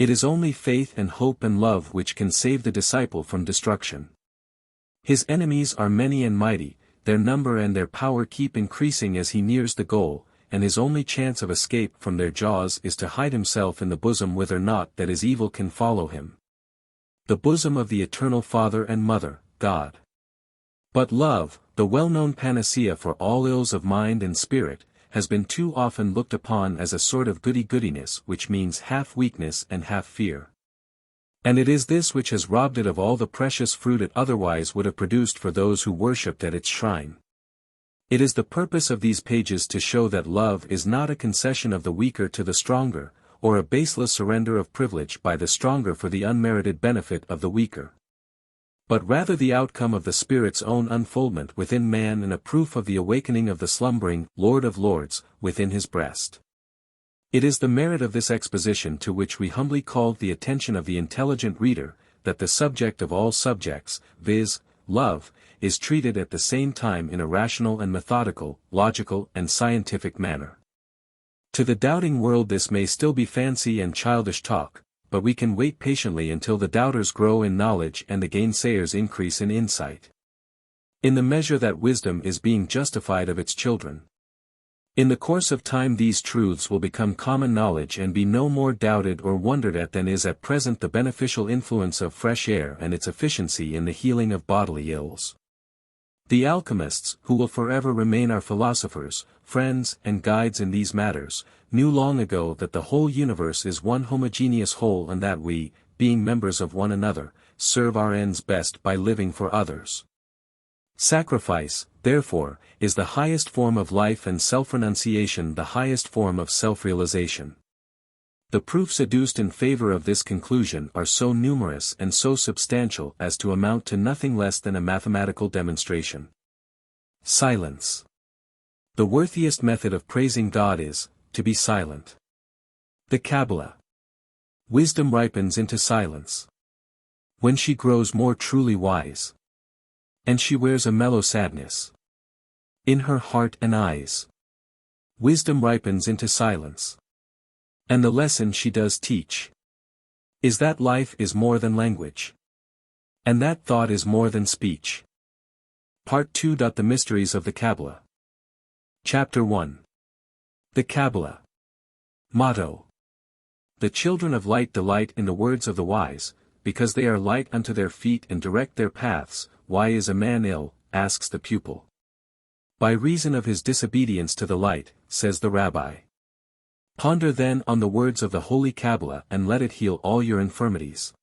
It is only faith and hope and love which can save the disciple from destruction. His enemies are many and mighty, their number and their power keep increasing as he nears the goal, and his only chance of escape from their jaws is to hide himself in the bosom whither naught that is evil can follow him. The bosom of the eternal Father and Mother, God. But love, the well-known panacea for all ills of mind and spirit, has been too often looked upon as a sort of goody-goodiness which means half weakness and half fear. And it is this which has robbed it of all the precious fruit it otherwise would have produced for those who worshipped at its shrine. It is the purpose of these pages to show that love is not a concession of the weaker to the stronger, or a baseless surrender of privilege by the stronger for the unmerited benefit of the weaker, but rather the outcome of the Spirit's own unfoldment within man and a proof of the awakening of the slumbering Lord of Lords within his breast. It is the merit of this exposition to which we humbly call the attention of the intelligent reader, that the subject of all subjects, viz., love, is treated at the same time in a rational and methodical, logical and scientific manner. To the doubting world this may still be fancy and childish talk, but we can wait patiently until the doubters grow in knowledge and the gainsayers increase in insight. In the measure that wisdom is being justified of its children. In the course of time these truths will become common knowledge and be no more doubted or wondered at than is at present the beneficial influence of fresh air and its efficiency in the healing of bodily ills. The alchemists, who will forever remain our philosophers, friends and guides in these matters, knew long ago that the whole universe is one homogeneous whole and that we, being members of one another, serve our ends best by living for others. Sacrifice, therefore, is the highest form of life and self-renunciation the highest form of self-realization. The proofs adduced in favor of this conclusion are so numerous and so substantial as to amount to nothing less than a mathematical demonstration. Silence. The worthiest method of praising God is, to be silent. The Qabalah. Wisdom ripens into silence. When she grows more truly wise. And she wears a mellow sadness in her heart and eyes. Wisdom ripens into silence. And the lesson she does teach is that life is more than language. And that thought is more than speech. Part 2. The Mysteries of the Qabalah. Chapter 1. The Qabalah. Motto. The children of light delight in the words of the wise, because they are light unto their feet and direct their paths. Why is a man ill? Asks the pupil. By reason of his disobedience to the light, says the rabbi. Ponder then on the words of the Holy Qabalah and let it heal all your infirmities.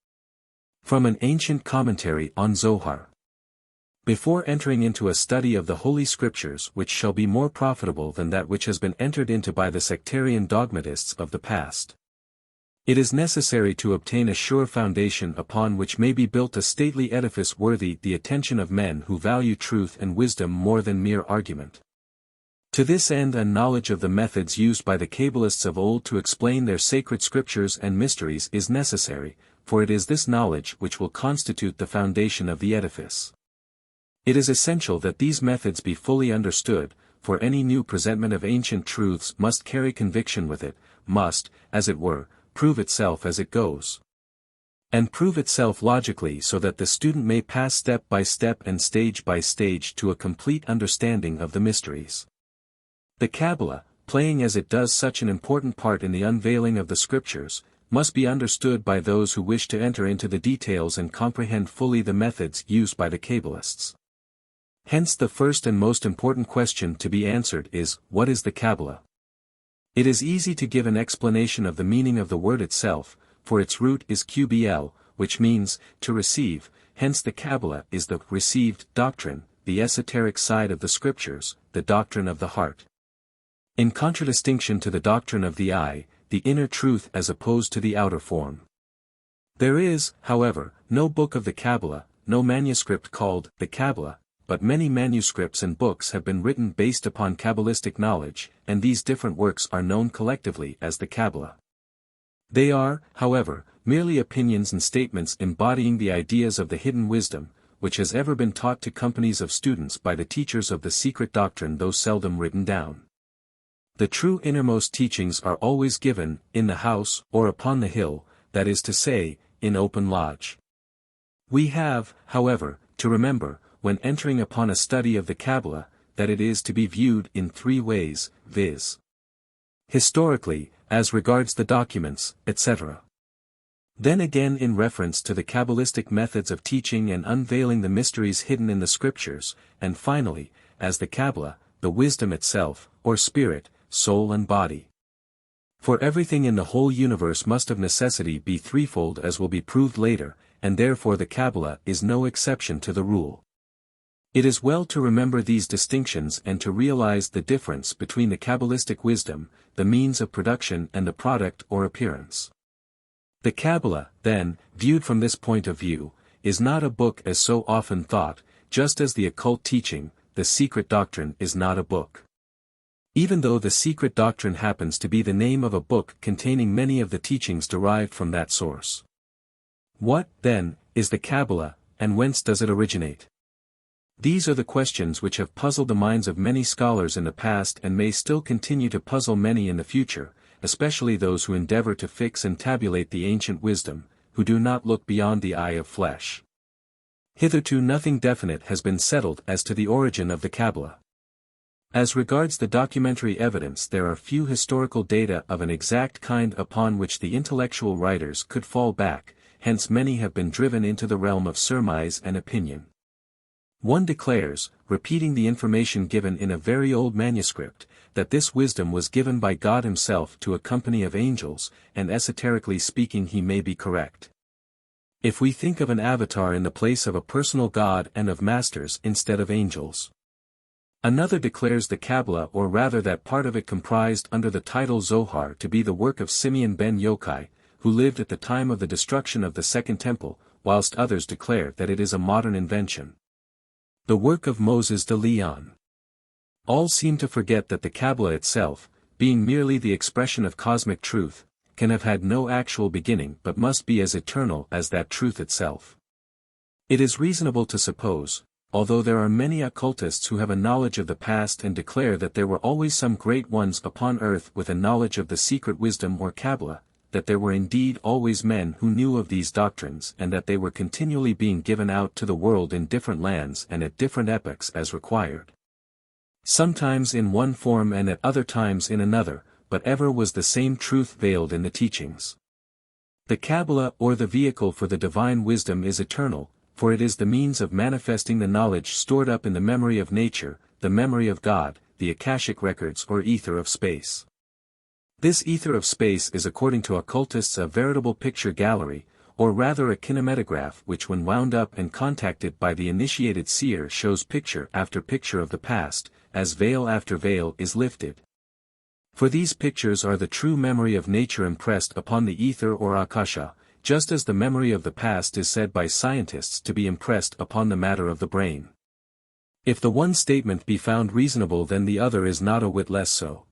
From an ancient commentary on Zohar. Before entering into a study of the Holy Scriptures which shall be more profitable than that which has been entered into by the sectarian dogmatists of the past, it is necessary to obtain a sure foundation upon which may be built a stately edifice worthy the attention of men who value truth and wisdom more than mere argument. To this end a knowledge of the methods used by the Qabalists of old to explain their sacred scriptures and mysteries is necessary, for it is this knowledge which will constitute the foundation of the edifice. It is essential that these methods be fully understood, for any new presentment of ancient truths must carry conviction with it, must, as it were, prove itself as it goes. And prove itself logically so that the student may pass step by step and stage by stage to a complete understanding of the mysteries. The Qabalah, playing as it does such an important part in the unveiling of the Scriptures, must be understood by those who wish to enter into the details and comprehend fully the methods used by the Qabalists. Hence the first and most important question to be answered is, what is the Qabalah? It is easy to give an explanation of the meaning of the word itself, for its root is qbl, which means, to receive, hence the Qabalah is the received doctrine, the esoteric side of the Scriptures, the doctrine of the heart. In contradistinction to the doctrine of the eye, the inner truth as opposed to the outer form. There is, however, no book of the Qabbalah, no manuscript called the Qabbalah, but many manuscripts and books have been written based upon Kabbalistic knowledge, and these different works are known collectively as the Qabbalah. They are, however, merely opinions and statements embodying the ideas of the hidden wisdom, which has ever been taught to companies of students by the teachers of the secret doctrine, though seldom written down. The true innermost teachings are always given, in the house, or upon the hill, that is to say, in open lodge. We have, however, to remember, when entering upon a study of the Qabbalah, that it is to be viewed in three ways, viz. Historically, as regards the documents, etc. Then again in reference to the Kabbalistic methods of teaching and unveiling the mysteries hidden in the scriptures, and finally, as the Qabbalah, the wisdom itself, or spirit, soul and body. For everything in the whole universe must of necessity be threefold, as will be proved later, and therefore the Qabbalah is no exception to the rule. It is well to remember these distinctions and to realize the difference between the Kabbalistic wisdom, the means of production and the product or appearance. The Qabbalah, then, viewed from this point of view, is not a book as so often thought, just as the occult teaching, the secret doctrine, is not a book. Even though the secret doctrine happens to be the name of a book containing many of the teachings derived from that source. What, then, is the Qabbalah, and whence does it originate? These are the questions which have puzzled the minds of many scholars in the past and may still continue to puzzle many in the future, especially those who endeavor to fix and tabulate the ancient wisdom, who do not look beyond the eye of flesh. Hitherto nothing definite has been settled as to the origin of the Qabbalah. As regards the documentary evidence, there are few historical data of an exact kind upon which the intellectual writers could fall back, hence many have been driven into the realm of surmise and opinion. One declares, repeating the information given in a very old manuscript, that this wisdom was given by God himself to a company of angels, and esoterically speaking he may be correct. If we think of an avatar in the place of a personal God and of masters instead of angels. Another declares the Qabbalah, or rather that part of it comprised under the title Zohar, to be the work of Simeon ben Yochai, who lived at the time of the destruction of the Second Temple, whilst others declare that it is a modern invention. The work of Moses de Leon. All seem to forget that the Qabbalah itself, being merely the expression of cosmic truth, can have had no actual beginning but must be as eternal as that truth itself. It is reasonable to suppose, although there are many occultists who have a knowledge of the past and declare that there were always some great ones upon earth with a knowledge of the secret wisdom or Qabbalah, that there were indeed always men who knew of these doctrines and that they were continually being given out to the world in different lands and at different epochs as required. Sometimes in one form and at other times in another, but ever was the same truth veiled in the teachings. The Qabbalah, or the vehicle for the divine wisdom, is eternal, for it is the means of manifesting the knowledge stored up in the memory of nature, the memory of God, the Akashic records or ether of space. This ether of space is according to occultists a veritable picture gallery, or rather a kinematograph which when wound up and contacted by the initiated seer shows picture after picture of the past, as veil after veil is lifted. For these pictures are the true memory of nature impressed upon the ether or Akasha, just as the memory of the past is said by scientists to be impressed upon the matter of the brain. If the one statement be found reasonable, then the other is not a whit less so.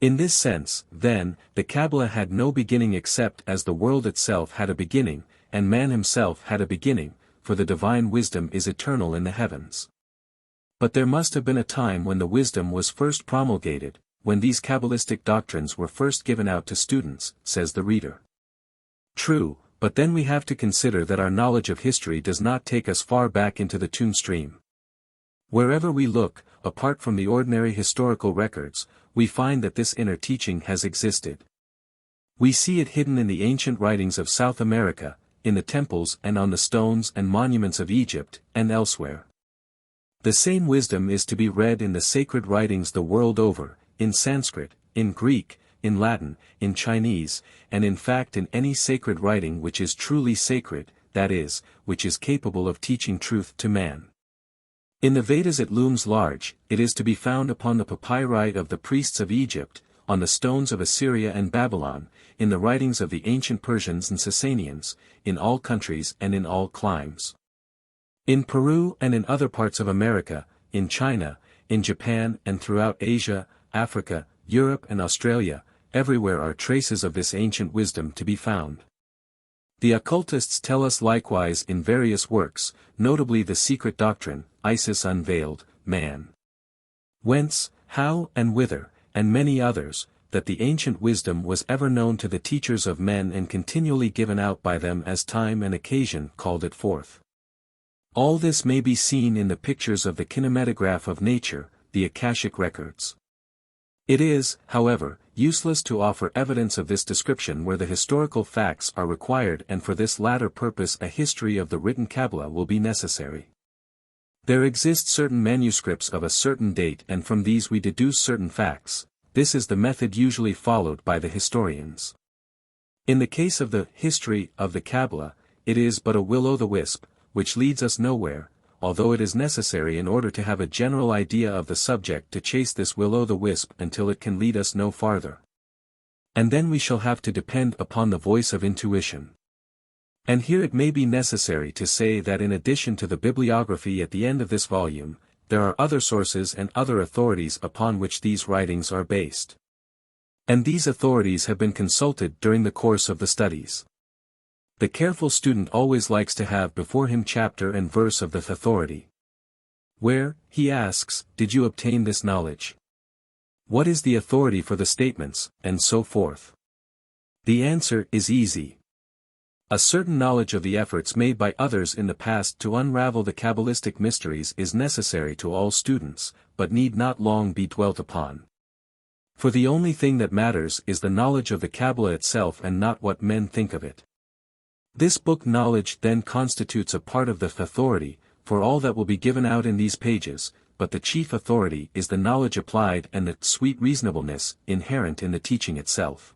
In this sense, then, the Qabbalah had no beginning except as the world itself had a beginning, and man himself had a beginning, for the divine wisdom is eternal in the heavens. But there must have been a time when the wisdom was first promulgated, when these Kabbalistic doctrines were first given out to students, says the reader. True, but then we have to consider that our knowledge of history does not take us far back into the tomb stream. Wherever we look, apart from the ordinary historical records, we find that this inner teaching has existed. We see it hidden in the ancient writings of South America, in the temples and on the stones and monuments of Egypt, and elsewhere. The same wisdom is to be read in the sacred writings the world over, in Sanskrit, in Greek, in Latin, in Chinese, and in fact in any sacred writing which is truly sacred, that is, which is capable of teaching truth to man. In the Vedas it looms large, it is to be found upon the papyri of the priests of Egypt, on the stones of Assyria and Babylon, in the writings of the ancient Persians and Sasanians, in all countries and in all climes. In Peru and in other parts of America, in China, in Japan and throughout Asia, Africa, Europe and Australia, everywhere are traces of this ancient wisdom to be found. The occultists tell us likewise in various works, notably The Secret Doctrine, Isis Unveiled, Man. Whence, How and Whither, and many others, that the ancient wisdom was ever known to the teachers of men and continually given out by them as time and occasion called it forth. All this may be seen in the pictures of the kinematograph of nature, the Akashic records. It is, however, useless to offer evidence of this description where the historical facts are required, and for this latter purpose a history of the written Qabbalah will be necessary. There exist certain manuscripts of a certain date, and from these we deduce certain facts. This is the method usually followed by the historians. In the case of the history of the Qabbalah, it is but a will-o'-the-wisp, which leads us nowhere, although it is necessary in order to have a general idea of the subject to chase this will-o'-the-wisp until it can lead us no farther. And then we shall have to depend upon the voice of intuition. And here it may be necessary to say that in addition to the bibliography at the end of this volume, there are other sources and other authorities upon which these writings are based. And these authorities have been consulted during the course of the studies. The careful student always likes to have before him chapter and verse of the authority. Where, he asks, did you obtain this knowledge? What is the authority for the statements, and so forth? The answer is easy. A certain knowledge of the efforts made by others in the past to unravel the Kabbalistic mysteries is necessary to all students, but need not long be dwelt upon. For the only thing that matters is the knowledge of the Qabbalah itself and not what men think of it. This book knowledge then constitutes a part of the authority, for all that will be given out in these pages, but the chief authority is the knowledge applied and the sweet reasonableness inherent in the teaching itself.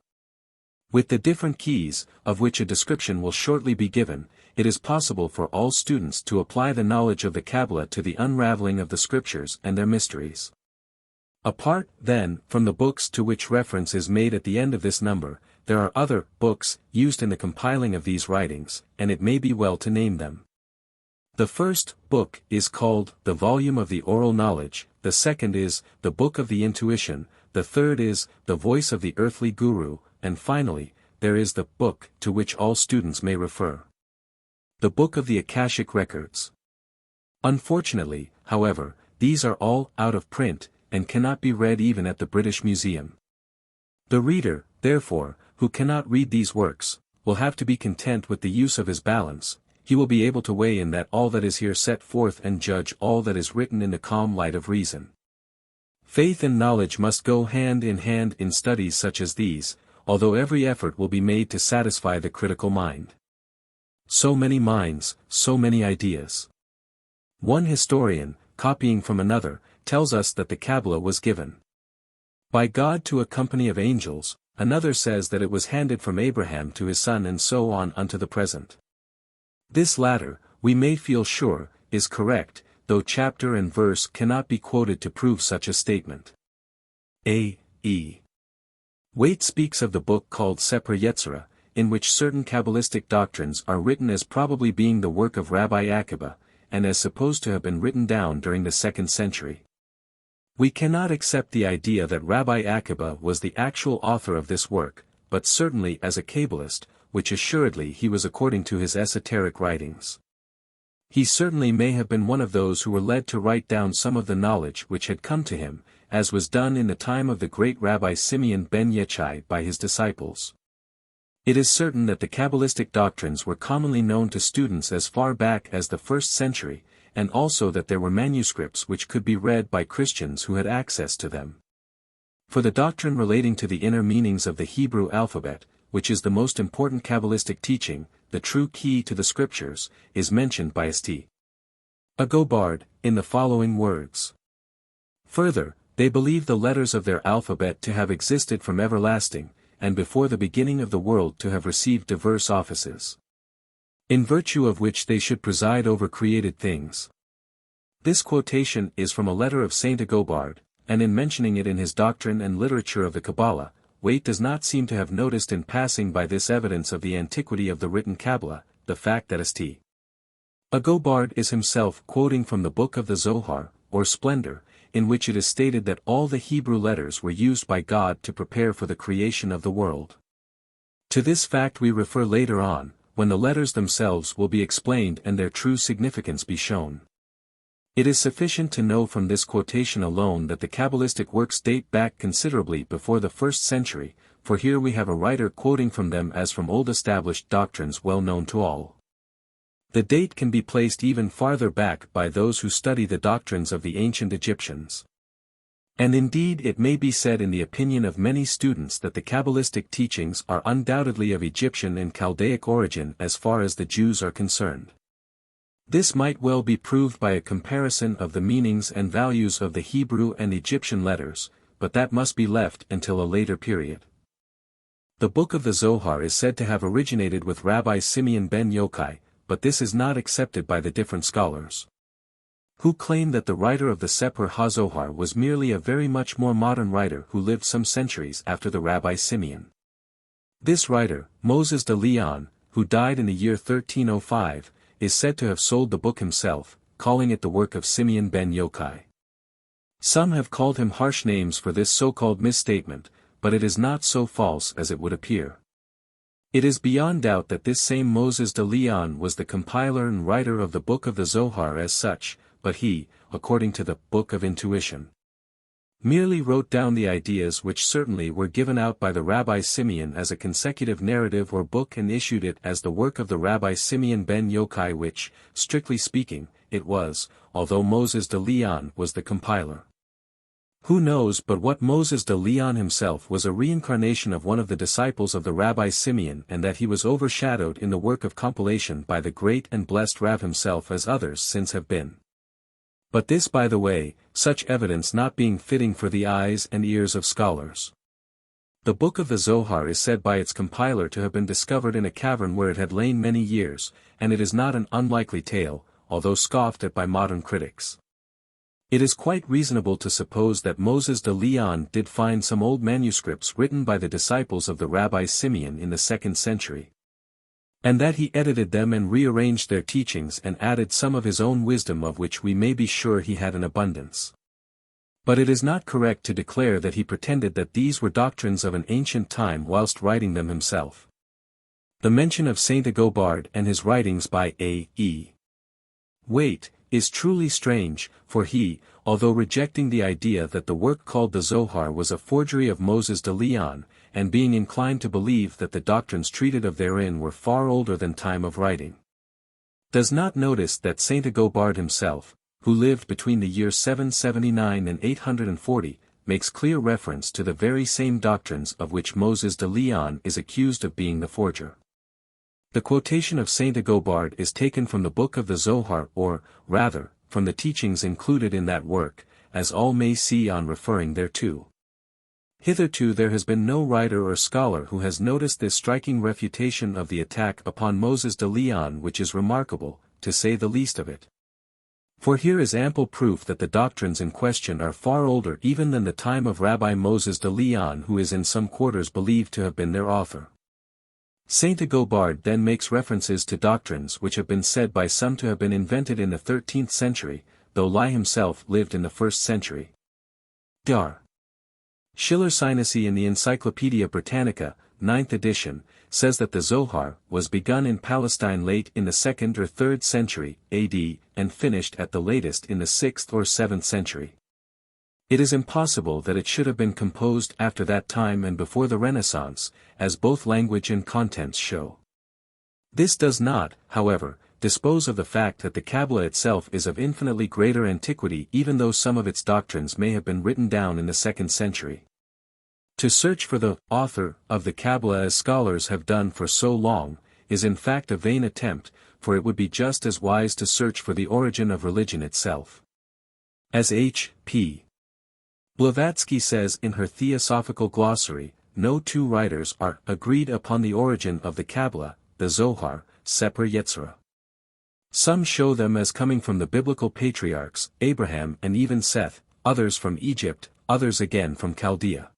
With the different keys, of which a description will shortly be given, it is possible for all students to apply the knowledge of the Qabbalah to the unraveling of the scriptures and their mysteries. Apart, then, from the books to which reference is made at the end of this number, there are other books used in the compiling of these writings, and it may be well to name them. The first book is called the Volume of the Oral Knowledge, the second is the Book of the Intuition, the third is the Voice of the Earthly Guru, and finally, there is the book to which all students may refer. The Book of the Akashic Records. Unfortunately, however, these are all out of print, and cannot be read even at the British Museum. The reader, therefore, who cannot read these works, will have to be content with the use of his balance. He will be able to weigh in that all that is here set forth and judge all that is written in the calm light of reason. Faith and knowledge must go hand in studies such as these, although every effort will be made to satisfy the critical mind. So many minds, so many ideas. One historian, copying from another, tells us that the Qabbalah was given by God to a company of angels, another says that it was handed from Abraham to his son and so on unto the present. This latter, we may feel sure, is correct, though chapter and verse cannot be quoted to prove such a statement. A. E. Waite speaks of the book called Sefer Yetzirah, in which certain Kabbalistic doctrines are written as probably being the work of Rabbi Akiba, and as supposed to have been written down during the 2nd century. We cannot accept the idea that Rabbi Akiba was the actual author of this work, but certainly as a Kabbalist, which assuredly he was according to his esoteric writings. He certainly may have been one of those who were led to write down some of the knowledge which had come to him, as was done in the time of the great Rabbi Simeon ben Yechai by his disciples. It is certain that the Kabbalistic doctrines were commonly known to students as far back as the 1st century, and also that there were manuscripts which could be read by Christians who had access to them. For the doctrine relating to the inner meanings of the Hebrew alphabet, which is the most important Kabbalistic teaching, the true key to the scriptures, is mentioned by St. Agobard, in the following words. Further, they believe the letters of their alphabet to have existed from everlasting, and before the beginning of the world to have received diverse offices, in virtue of which they should preside over created things. This quotation is from a letter of Saint Agobard, and in mentioning it in his Doctrine and Literature of the Qabbalah, Waite does not seem to have noticed in passing by this evidence of the antiquity of the written Qabbalah, the fact that St. Agobard is himself quoting from the Book of the Zohar, or Splendor, in which it is stated that all the Hebrew letters were used by God to prepare for the creation of the world. To this fact we refer later on, when the letters themselves will be explained and their true significance be shown. It is sufficient to know from this quotation alone that the Kabbalistic works date back considerably before the 1st century, for here we have a writer quoting from them as from old established doctrines well known to all. The date can be placed even farther back by those who study the doctrines of the ancient Egyptians. And indeed it may be said in the opinion of many students that the Kabbalistic teachings are undoubtedly of Egyptian and Chaldaic origin as far as the Jews are concerned. This might well be proved by a comparison of the meanings and values of the Hebrew and Egyptian letters, but that must be left until a later period. The Book of the Zohar is said to have originated with Rabbi Simeon ben Yochai, but this is not accepted by the different scholars, who claim that the writer of the Sefer HaZohar was merely a very much more modern writer who lived some centuries after the Rabbi Simeon. This writer, Moses de Leon, who died in the year 1305, is said to have sold the book himself, calling it the work of Simeon ben Yochai. Some have called him harsh names for this so-called misstatement, but it is not so false as it would appear. It is beyond doubt that this same Moses de Leon was the compiler and writer of the Book of the Zohar as such, but he, according to the Book of Intuition, merely wrote down the ideas which certainly were given out by the Rabbi Simeon as a consecutive narrative or book and issued it as the work of the Rabbi Simeon ben Yochai which, strictly speaking, it was, although Moses de Leon was the compiler. Who knows but what Moses de Leon himself was a reincarnation of one of the disciples of the Rabbi Simeon and that he was overshadowed in the work of compilation by the great and blessed Rav himself as others since have been. But this by the way, such evidence not being fitting for the eyes and ears of scholars. The Book of the Zohar is said by its compiler to have been discovered in a cavern where it had lain many years, and it is not an unlikely tale, although scoffed at by modern critics. It is quite reasonable to suppose that Moses de Leon did find some old manuscripts written by the disciples of the Rabbi Simeon in the 2nd century. And that he edited them and rearranged their teachings and added some of his own wisdom of which we may be sure he had an abundance. But it is not correct to declare that he pretended that these were doctrines of an ancient time whilst writing them himself. The mention of Saint Agobard and his writings by A.E. Waite is truly strange, for he, although rejecting the idea that the work called the Zohar was a forgery of Moses de Leon, and being inclined to believe that the doctrines treated of therein were far older than time of writing, does not notice that Saint Agobard himself, who lived between the year 779 and 840, makes clear reference to the very same doctrines of which Moses de Leon is accused of being the forger. The quotation of Saint Agobard is taken from the Book of the Zohar or, rather, from the teachings included in that work, as all may see on referring thereto. Hitherto there has been no writer or scholar who has noticed this striking refutation of the attack upon Moses de Leon which is remarkable, to say the least of it. For here is ample proof that the doctrines in question are far older even than the time of Rabbi Moses de Leon who is in some quarters believed to have been their author. Saint Agobard then makes references to doctrines which have been said by some to have been invented in the 13th century, though Lai himself lived in the 1st century. Dar. Schiller-Sinasi in the Encyclopaedia Britannica, 9th edition, says that the Zohar was begun in Palestine late in the 2nd or 3rd century AD, and finished at the latest in the 6th or 7th century. It is impossible that it should have been composed after that time and before the Renaissance, as both language and contents show. This does not, however, dispose of the fact that the Qabbalah itself is of infinitely greater antiquity even though some of its doctrines may have been written down in the 2nd century. To search for the author of the Qabbalah as scholars have done for so long, is in fact a vain attempt, for it would be just as wise to search for the origin of religion itself. As H.P. Blavatsky says in her Theosophical Glossary, no two writers are agreed upon the origin of the Qabbalah, the Zohar, Sefer Yetzirah. Some show them as coming from the biblical patriarchs, Abraham and even Seth, others from Egypt, others again from Chaldea.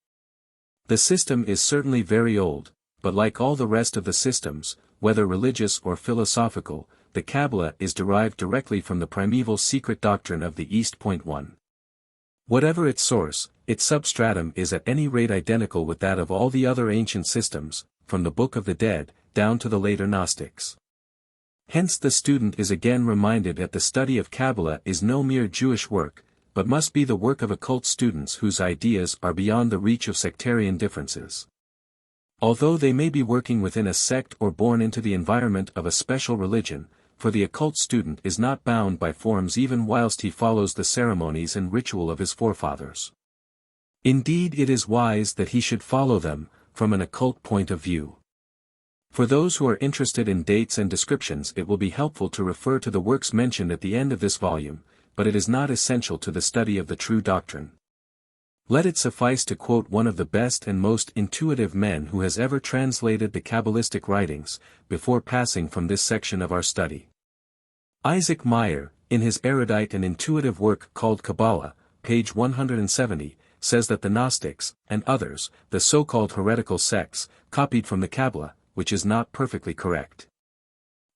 The system is certainly very old, but like all the rest of the systems, whether religious or philosophical, the Qabbalah is derived directly from the primeval secret doctrine of the East. 1. Whatever its source, its substratum is at any rate identical with that of all the other ancient systems, from the Book of the Dead, down to the later Gnostics. Hence the student is again reminded that the study of Qabbalah is no mere Jewish work, but must be the work of occult students whose ideas are beyond the reach of sectarian differences. Although they may be working within a sect or born into the environment of a special religion, for the occult student is not bound by forms even whilst he follows the ceremonies and ritual of his forefathers. Indeed, it is wise that he should follow them, from an occult point of view. For those who are interested in dates and descriptions, it will be helpful to refer to the works mentioned at the end of this volume, but it is not essential to the study of the true doctrine. Let it suffice to quote one of the best and most intuitive men who has ever translated the Kabbalistic writings, before passing from this section of our study. Isaac Meyer, in his erudite and intuitive work called Qabalah, page 170, says that the Gnostics, and others, the so-called heretical sects, copied from the Qabbalah, which is not perfectly correct.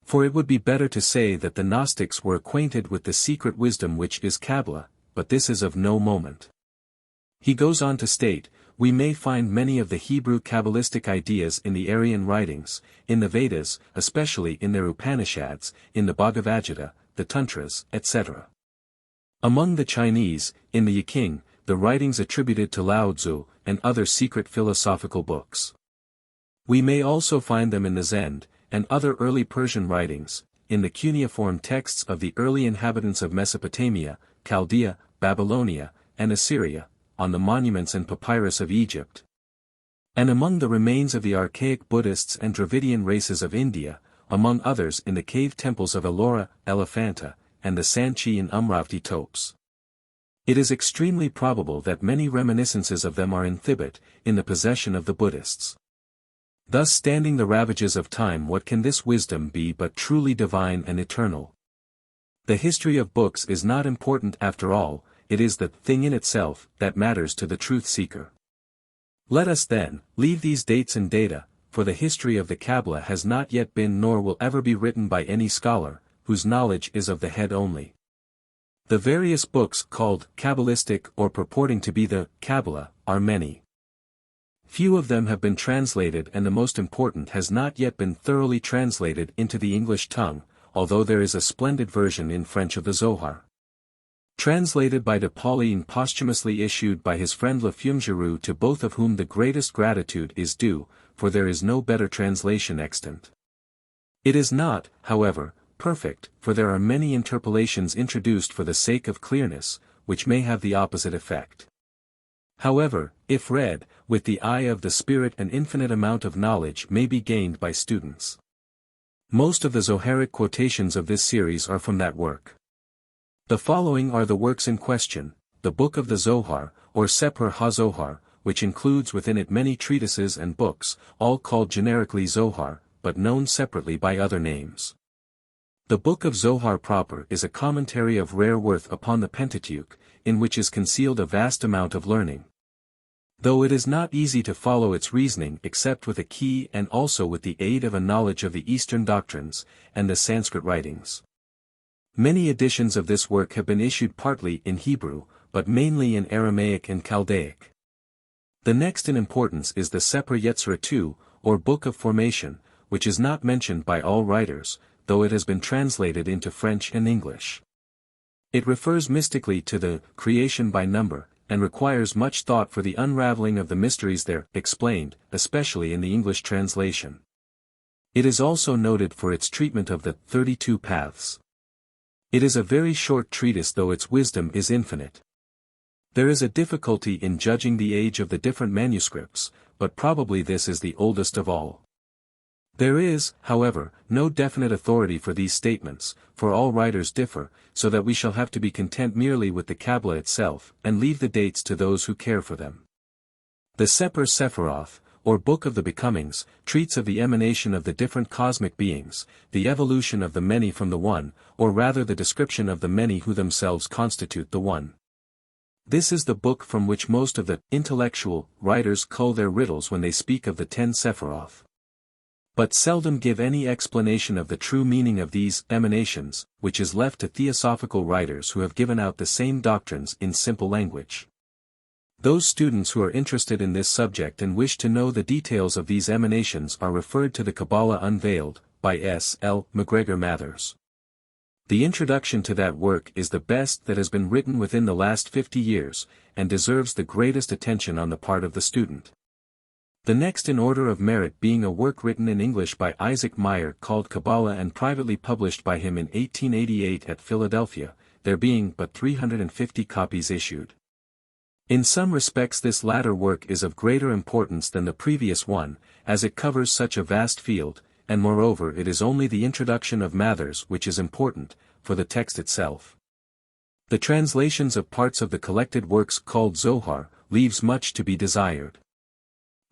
For it would be better to say that the Gnostics were acquainted with the secret wisdom which is Qabbalah, but this is of no moment. He goes on to state, we may find many of the Hebrew Kabbalistic ideas in the Aryan writings, in the Vedas, especially in their Upanishads, in the Bhagavad Gita, the Tantras, etc. Among the Chinese, in the Yiqing, the writings attributed to Lao Tzu, and other secret philosophical books. We may also find them in the Zend, and other early Persian writings, in the cuneiform texts of the early inhabitants of Mesopotamia, Chaldea, Babylonia, and Assyria, on the monuments and papyrus of Egypt. And among the remains of the archaic Buddhists and Dravidian races of India, among others in the cave temples of Ellora, Elephanta, and the Sanchi and Umravti topes. It is extremely probable that many reminiscences of them are in Thibet, in the possession of the Buddhists. Thus standing the ravages of time, what can this wisdom be but truly divine and eternal? The history of books is not important after all, it is the thing in itself that matters to the truth seeker. Let us then, leave these dates and data, for the history of the Qabbalah has not yet been nor will ever be written by any scholar, whose knowledge is of the head only. The various books called Qabalistic or purporting to be the Qabbalah, are many. Few of them have been translated, and the most important has not yet been thoroughly translated into the English tongue, although there is a splendid version in French of the Zohar. Translated by de Pauli and posthumously issued by his friend Lefumgiroux, to both of whom the greatest gratitude is due, for there is no better translation extant. It is not, however, perfect, for there are many interpolations introduced for the sake of clearness, which may have the opposite effect. However, if read, with the eye of the Spirit, an infinite amount of knowledge may be gained by students. Most of the Zoharic quotations of this series are from that work. The following are the works in question: the Book of the Zohar, or Sefer HaZohar, which includes within it many treatises and books, all called generically Zohar, but known separately by other names. The Book of Zohar proper is a commentary of rare worth upon the Pentateuch, in which is concealed a vast amount of learning. Though it is not easy to follow its reasoning except with a key and also with the aid of a knowledge of the Eastern doctrines, and the Sanskrit writings. Many editions of this work have been issued partly in Hebrew, but mainly in Aramaic and Chaldaic. The next in importance is the Sefer Yetzirah II, or Book of Formation, which is not mentioned by all writers, though it has been translated into French and English. It refers mystically to the creation by number, and requires much thought for the unraveling of the mysteries there explained, especially in the English translation. It is also noted for its treatment of the 32 paths. It is a very short treatise, though its wisdom is infinite. There is a difficulty in judging the age of the different manuscripts, but probably this is the oldest of all. There is, however, no definite authority for these statements, for all writers differ, so that we shall have to be content merely with the Qabbalah itself, and leave the dates to those who care for them. The Sefer Sephiroth, or Book of the Becomings, treats of the emanation of the different cosmic beings, the evolution of the many from the one, or rather the description of the many who themselves constitute the one. This is the book from which most of the intellectual writers cull their riddles when they speak of the 10 Sephiroth, but seldom give any explanation of the true meaning of these emanations, which is left to theosophical writers who have given out the same doctrines in simple language. Those students who are interested in this subject and wish to know the details of these emanations are referred to the Qabalah Unveiled, by S. L. McGregor Mathers. The introduction to that work is the best that has been written within the last 50 years, and deserves the greatest attention on the part of the student. The next in order of merit being a work written in English by Isaac Meyer called Qabalah and privately published by him in 1888 at Philadelphia, there being but 350 copies issued. In some respects this latter work is of greater importance than the previous one, as it covers such a vast field, and moreover it is only the introduction of Mathers which is important, for the text itself. The translations of parts of the collected works called Zohar, leaves much to be desired.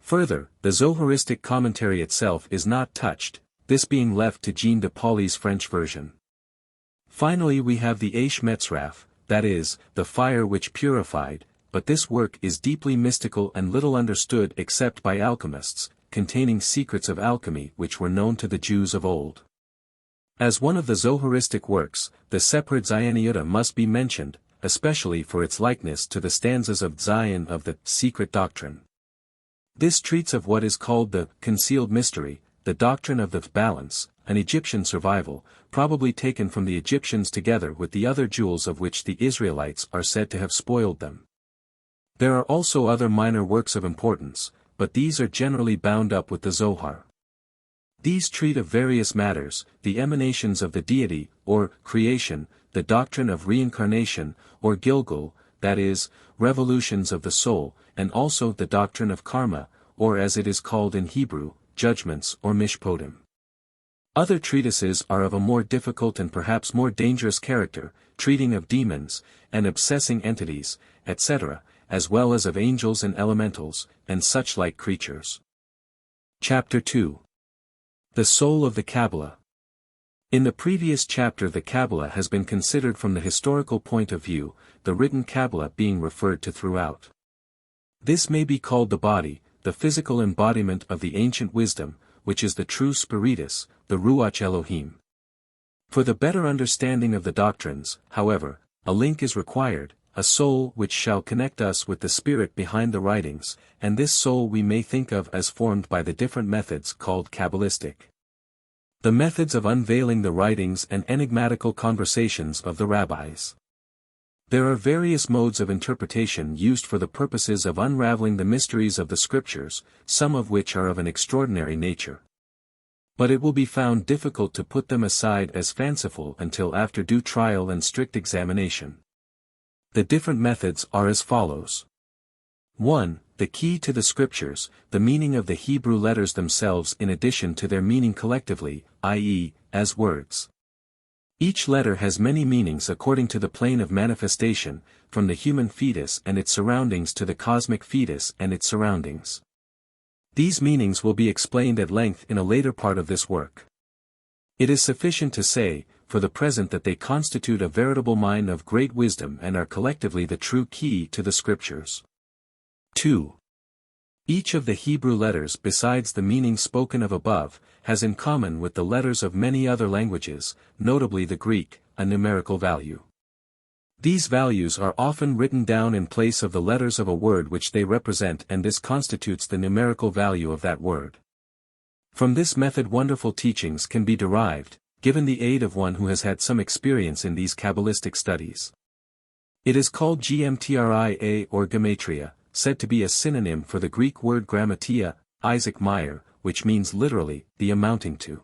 Further, the Zoharistic commentary itself is not touched, this being left to Jean de Pauly's French version. Finally we have the Aish Metzraf, that is, the fire which purified, but this work is deeply mystical and little understood except by alchemists, containing secrets of alchemy which were known to the Jews of old. As one of the Zoharistic works, the Separate Zioniyuta must be mentioned, especially for its likeness to the stanzas of Zion of the Secret Doctrine. This treats of what is called the concealed mystery, the doctrine of the balance, an Egyptian survival, probably taken from the Egyptians together with the other jewels of which the Israelites are said to have spoiled them. There are also other minor works of importance, but these are generally bound up with the Zohar. These treat of various matters, the emanations of the deity, or creation, the doctrine of reincarnation, or Gilgul, that is, revolutions of the soul, and also the doctrine of karma, or as it is called in Hebrew, judgments or mishpotim. Other treatises are of a more difficult and perhaps more dangerous character, treating of demons, and obsessing entities, etc., as well as of angels and elementals, and such like creatures. Chapter 2. The Soul of the Qabbalah. In the previous chapter the Qabbalah has been considered from the historical point of view, the written Qabbalah being referred to throughout. This may be called the body, the physical embodiment of the ancient wisdom, which is the true Spiritus, the Ruach Elohim. For the better understanding of the doctrines, however, a link is required, a soul which shall connect us with the spirit behind the writings, and this soul we may think of as formed by the different methods called Qabalistic. The methods of unveiling the writings and enigmatical conversations of the rabbis. There are various modes of interpretation used for the purposes of unraveling the mysteries of the scriptures, some of which are of an extraordinary nature. But it will be found difficult to put them aside as fanciful until after due trial and strict examination. The different methods are as follows. 1. The key to the scriptures, the meaning of the Hebrew letters themselves in addition to their meaning collectively, i.e., as words. Each letter has many meanings according to the plane of manifestation, from the human fetus and its surroundings to the cosmic fetus and its surroundings. These meanings will be explained at length in a later part of this work. It is sufficient to say, for the present, that they constitute a veritable mine of great wisdom and are collectively the true key to the scriptures. 2. Each of the Hebrew letters besides the meaning spoken of above, has in common with the letters of many other languages, notably the Greek, a numerical value. These values are often written down in place of the letters of a word which they represent, and this constitutes the numerical value of that word. From this method wonderful teachings can be derived, given the aid of one who has had some experience in these Kabbalistic studies. It is called Gematria or Gematria, said to be a synonym for the Greek word grammatia, Isaac Meyer, which means literally, the amounting to.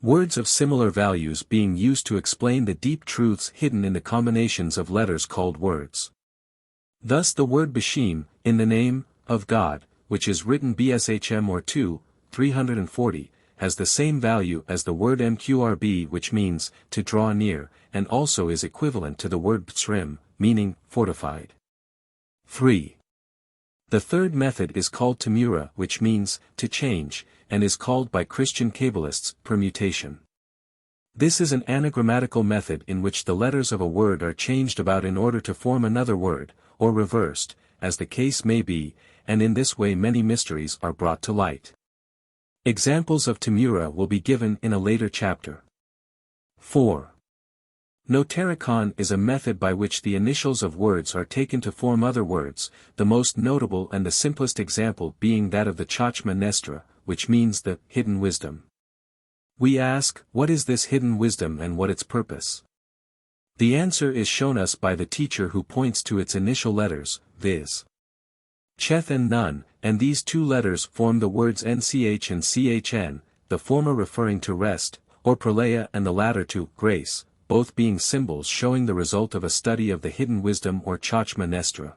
Words of similar values being used to explain the deep truths hidden in the combinations of letters called words. Thus the word Bashim, in the name of God, which is written Bshm or 340, has the same value as the word Mqrb, which means, to draw near, and also is equivalent to the word Btsrim, meaning, fortified. 3. The third method is called Tamura, which means, to change, and is called by Christian Kabbalists, permutation. This is an anagrammatical method in which the letters of a word are changed about in order to form another word, or reversed, as the case may be, and in this way many mysteries are brought to light. Examples of Tamura will be given in a later chapter. 4. Notaricon is a method by which the initials of words are taken to form other words, the most notable and the simplest example being that of the Chachma Nestra, which means the hidden wisdom. We ask, what is this hidden wisdom and what its purpose? The answer is shown us by the teacher who points to its initial letters, viz. Cheth and Nun, and these two letters form the words Nch and Chn, the former referring to rest, or pralaya, and the latter to grace, both being symbols showing the result of a study of the hidden wisdom or Chachma Nestra.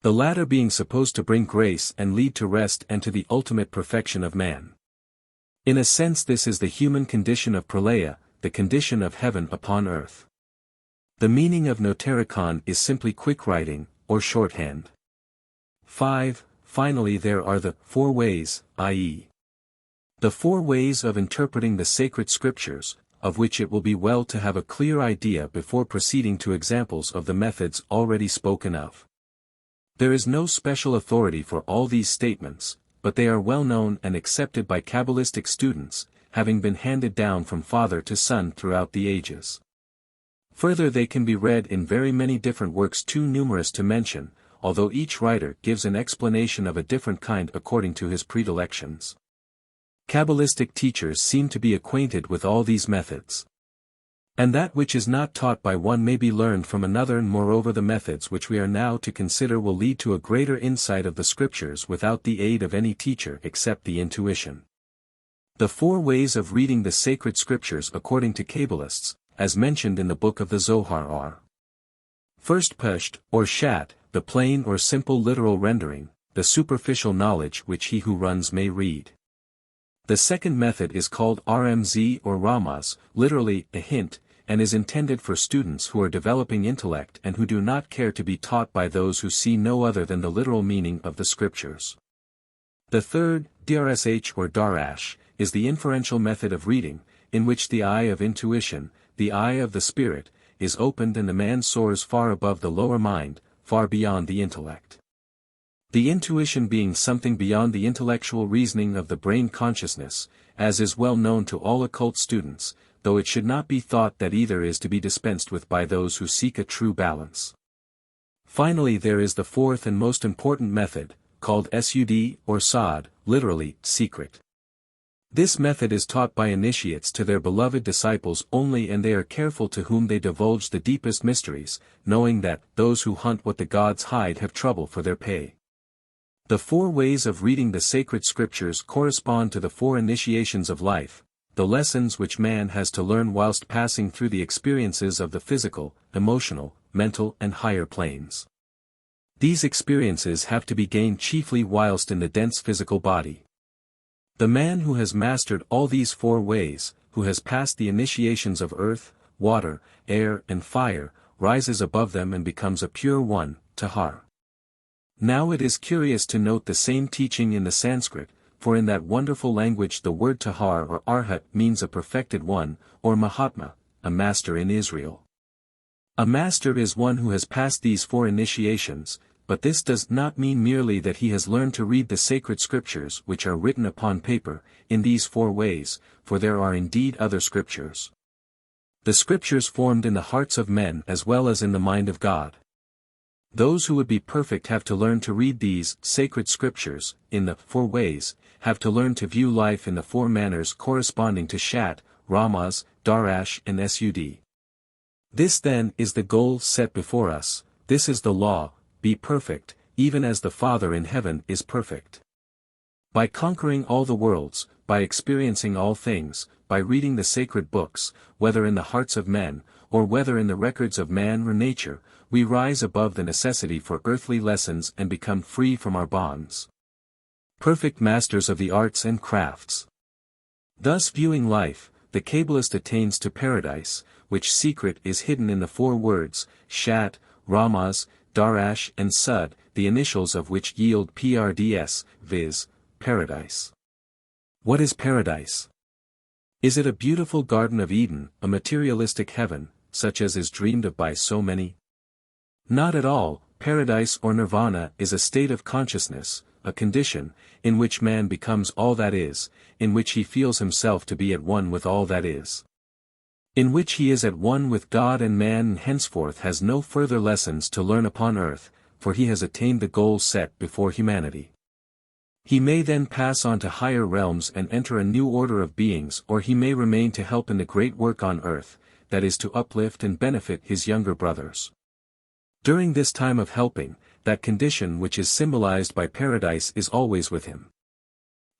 The latter being supposed to bring grace and lead to rest and to the ultimate perfection of man. In a sense this is the human condition of pralaya, the condition of heaven upon earth. The meaning of notaricon is simply quick writing, or shorthand. 5. Finally there are the 4 ways, i.e. the 4 ways of interpreting the sacred scriptures, of which it will be well to have a clear idea before proceeding to examples of the methods already spoken of. There is no special authority for all these statements, but they are well known and accepted by Qabalistic students, having been handed down from father to son throughout the ages. Further they can be read in very many different works too numerous to mention, although each writer gives an explanation of a different kind according to his predilections. Qabalistic teachers seem to be acquainted with all these methods. And that which is not taught by one may be learned from another, and moreover the methods which we are now to consider will lead to a greater insight of the scriptures without the aid of any teacher except the intuition. The 4 ways of reading the sacred scriptures according to Qabbalists, as mentioned in the book of the Zohar are: first Pusht, or Shat, the plain or simple literal rendering, the superficial knowledge which he who runs may read. The second method is called RMZ or Ramaz, literally, a hint, and is intended for students who are developing intellect and who do not care to be taught by those who see no other than the literal meaning of the scriptures. The third, DRSH or Darash, is the inferential method of reading, in which the eye of intuition, the eye of the spirit, is opened and the man soars far above the lower mind, far beyond the intellect. The intuition being something beyond the intellectual reasoning of the brain consciousness, as is well known to all occult students, though it should not be thought that either is to be dispensed with by those who seek a true balance. Finally there is the fourth and most important method, called SUD or Sod, literally, secret. This method is taught by initiates to their beloved disciples only, and they are careful to whom they divulge the deepest mysteries, knowing that those who hunt what the gods hide have trouble for their pay. The 4 ways of reading the sacred scriptures correspond to the 4 initiations of life, the lessons which man has to learn whilst passing through the experiences of the physical, emotional, mental and higher planes. These experiences have to be gained chiefly whilst in the dense physical body. The man who has mastered all these 4 ways, who has passed the initiations of earth, water, air and fire, rises above them and becomes a pure one, Tahar. Now it is curious to note the same teaching in the Sanskrit, for in that wonderful language the word Tahar or Arhat means a perfected one, or Mahatma, a master in Israel. A master is one who has passed these 4 initiations, but this does not mean merely that he has learned to read the sacred scriptures which are written upon paper, in these 4 ways, for there are indeed other scriptures. The scriptures formed in the hearts of men as well as in the mind of God. Those who would be perfect have to learn to read these sacred scriptures, in the 4 ways, have to learn to view life in the 4 manners corresponding to Shat, Ramaz, Darash and Sud. This then is the goal set before us, this is the law, be perfect, even as the Father in heaven is perfect. By conquering all the worlds, by experiencing all things, by reading the sacred books, whether in the hearts of men, or whether in the records of man or nature, we rise above the necessity for earthly lessons and become free from our bonds. Perfect masters of the arts and crafts. Thus viewing life, the Qabbalist attains to paradise, which secret is hidden in the 4 words, Shat, Ramaz, Darash and Sud, the initials of which yield PRDS, viz., paradise. What is paradise? Is it a beautiful Garden of Eden, a materialistic heaven, such as is dreamed of by so many? Not at all, paradise or nirvana is a state of consciousness, a condition, in which man becomes all that is, in which he feels himself to be at one with all that is. In which he is at one with God and man and henceforth has no further lessons to learn upon earth, for he has attained the goal set before humanity. He may then pass on to higher realms and enter a new order of beings, or he may remain to help in the great work on earth, that is to uplift and benefit his younger brothers. During this time of helping, that condition which is symbolized by paradise is always with him.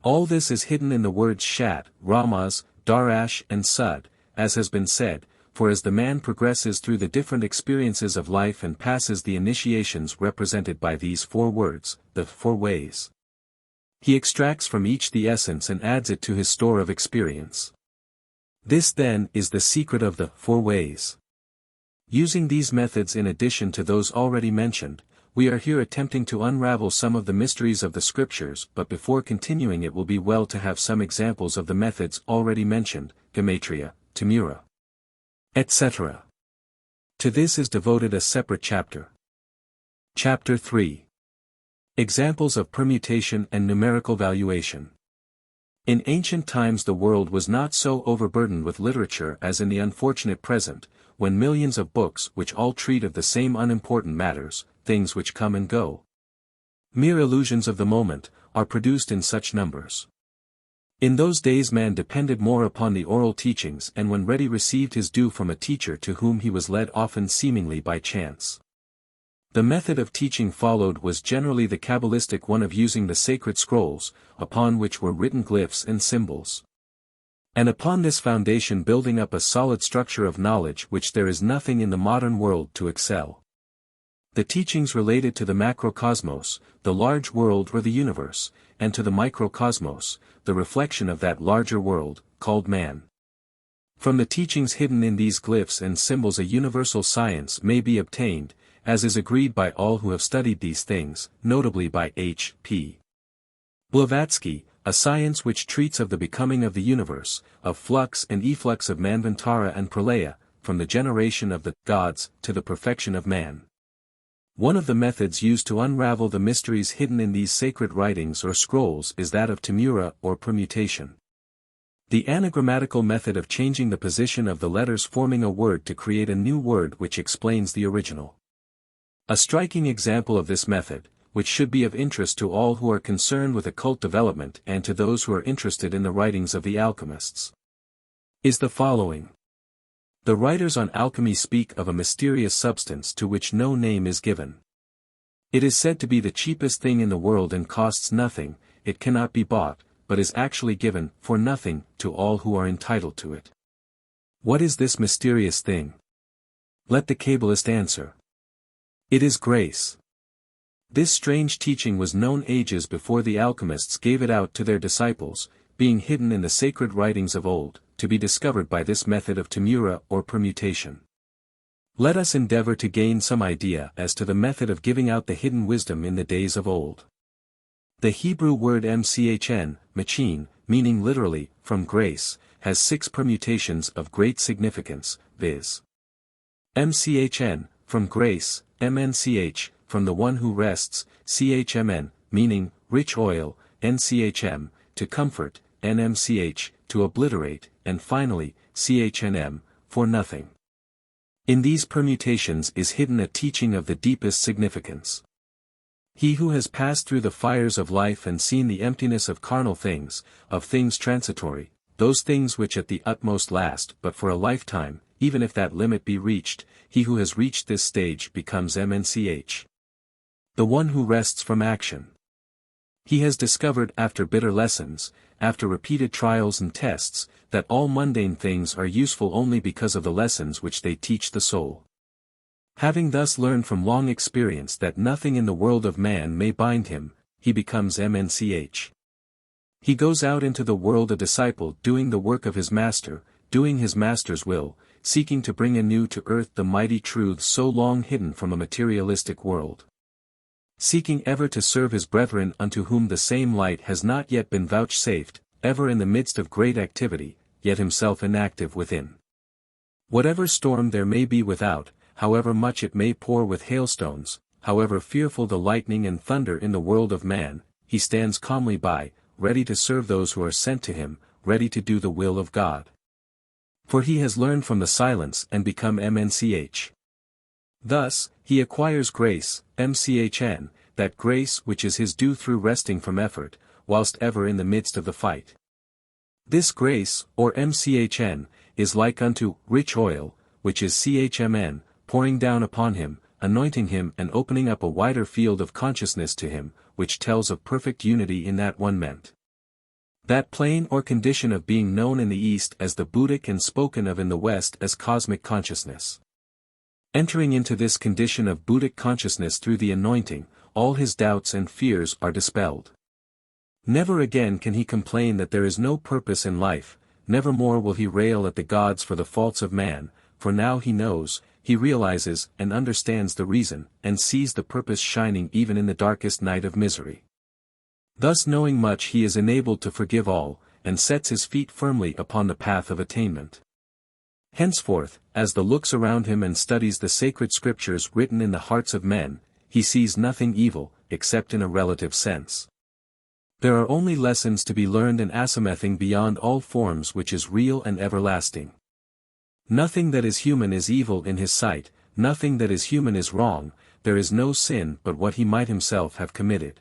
All this is hidden in the words Shat, Ramaz, Darash and Sud, as has been said, for as the man progresses through the different experiences of life and passes the initiations represented by these 4 words, the 4 ways, he extracts from each the essence and adds it to his store of experience. This then is the secret of the 4 ways. Using these methods in addition to those already mentioned, we are here attempting to unravel some of the mysteries of the scriptures, but before continuing it will be well to have some examples of the methods already mentioned, Gematria, Temura, etc. To this is devoted a separate chapter. Chapter 3. Examples of Permutation and Numerical Valuation. In ancient times the world was not so overburdened with literature as in the unfortunate present, when millions of books which all treat of the same unimportant matters, things which come and go, mere illusions of the moment, are produced in such numbers. In those days man depended more upon the oral teachings and when ready received his due from a teacher to whom he was led often seemingly by chance. The method of teaching followed was generally the Qabalistic one of using the sacred scrolls, upon which were written glyphs and symbols. And upon this foundation building up a solid structure of knowledge which there is nothing in the modern world to excel. The teachings related to the macrocosmos, the large world or the universe, and to the microcosmos, the reflection of that larger world, called man. From the teachings hidden in these glyphs and symbols a universal science may be obtained, as is agreed by all who have studied these things, notably by H.P. Blavatsky, a science which treats of the becoming of the universe, of flux and efflux of Manvantara and Pralaya, from the generation of the gods to the perfection of man. One of the methods used to unravel the mysteries hidden in these sacred writings or scrolls is that of Temura or permutation. The anagrammatical method of changing the position of the letters forming a word to create a new word which explains the original. A striking example of this method, which should be of interest to all who are concerned with occult development and to those who are interested in the writings of the alchemists, is the following. The writers on alchemy speak of a mysterious substance to which no name is given. It is said to be the cheapest thing in the world and costs nothing, it cannot be bought, but is actually given, for nothing, to all who are entitled to it. What is this mysterious thing? Let the Qabbalist answer. It is grace. This strange teaching was known ages before the alchemists gave it out to their disciples, being hidden in the sacred writings of old, to be discovered by this method of Temura or permutation. Let us endeavor to gain some idea as to the method of giving out the hidden wisdom in the days of old. The Hebrew word mchn, machin, meaning literally, from grace, has 6 permutations of great significance, viz. Mchn, from grace, mnch, from the one who rests, chmn, meaning, rich oil, nchm, to comfort, nmch, to obliterate, and finally, chnm, for nothing. In these permutations is hidden a teaching of the deepest significance. He who has passed through the fires of life and seen the emptiness of carnal things, of things transitory, those things which at the utmost last but for a lifetime, even if that limit be reached, he who has reached this stage becomes mnch. The one who rests from action. He has discovered after bitter lessons, after repeated trials and tests, that all mundane things are useful only because of the lessons which they teach the soul. Having thus learned from long experience that nothing in the world of man may bind him, he becomes mnch. He goes out into the world a disciple doing the work of his master, doing his master's will, seeking to bring anew to earth the mighty truths so long hidden from a materialistic world. Seeking ever to serve his brethren unto whom the same light has not yet been vouchsafed, ever in the midst of great activity, yet himself inactive within. Whatever storm there may be without, however much it may pour with hailstones, however fearful the lightning and thunder in the world of man, he stands calmly by, ready to serve those who are sent to him, ready to do the will of God. For he has learned from the silence and become MNCH. Thus, he acquires grace, MCHN, that grace which is his due through resting from effort, whilst ever in the midst of the fight. This grace, or MCHN, is like unto rich oil, which is CHMN, pouring down upon him, anointing him and opening up a wider field of consciousness to him, which tells of perfect unity in that one meant. That plane or condition of being known in the East as the Buddhic and spoken of in the West as cosmic consciousness. Entering into this condition of Buddhic consciousness through the anointing, all his doubts and fears are dispelled. Never again can he complain that there is no purpose in life, never more will he rail at the gods for the faults of man, for now he knows, he realizes and understands the reason, and sees the purpose shining even in the darkest night of misery. Thus knowing much he is enabled to forgive all, and sets his feet firmly upon the path of attainment. Henceforth, as the looks around him and studies the sacred scriptures written in the hearts of men, he sees nothing evil, except in a relative sense. There are only lessons to be learned in asimething beyond all forms which is real and everlasting. Nothing that is human is evil in his sight, nothing that is human is wrong, there is no sin but what he might himself have committed.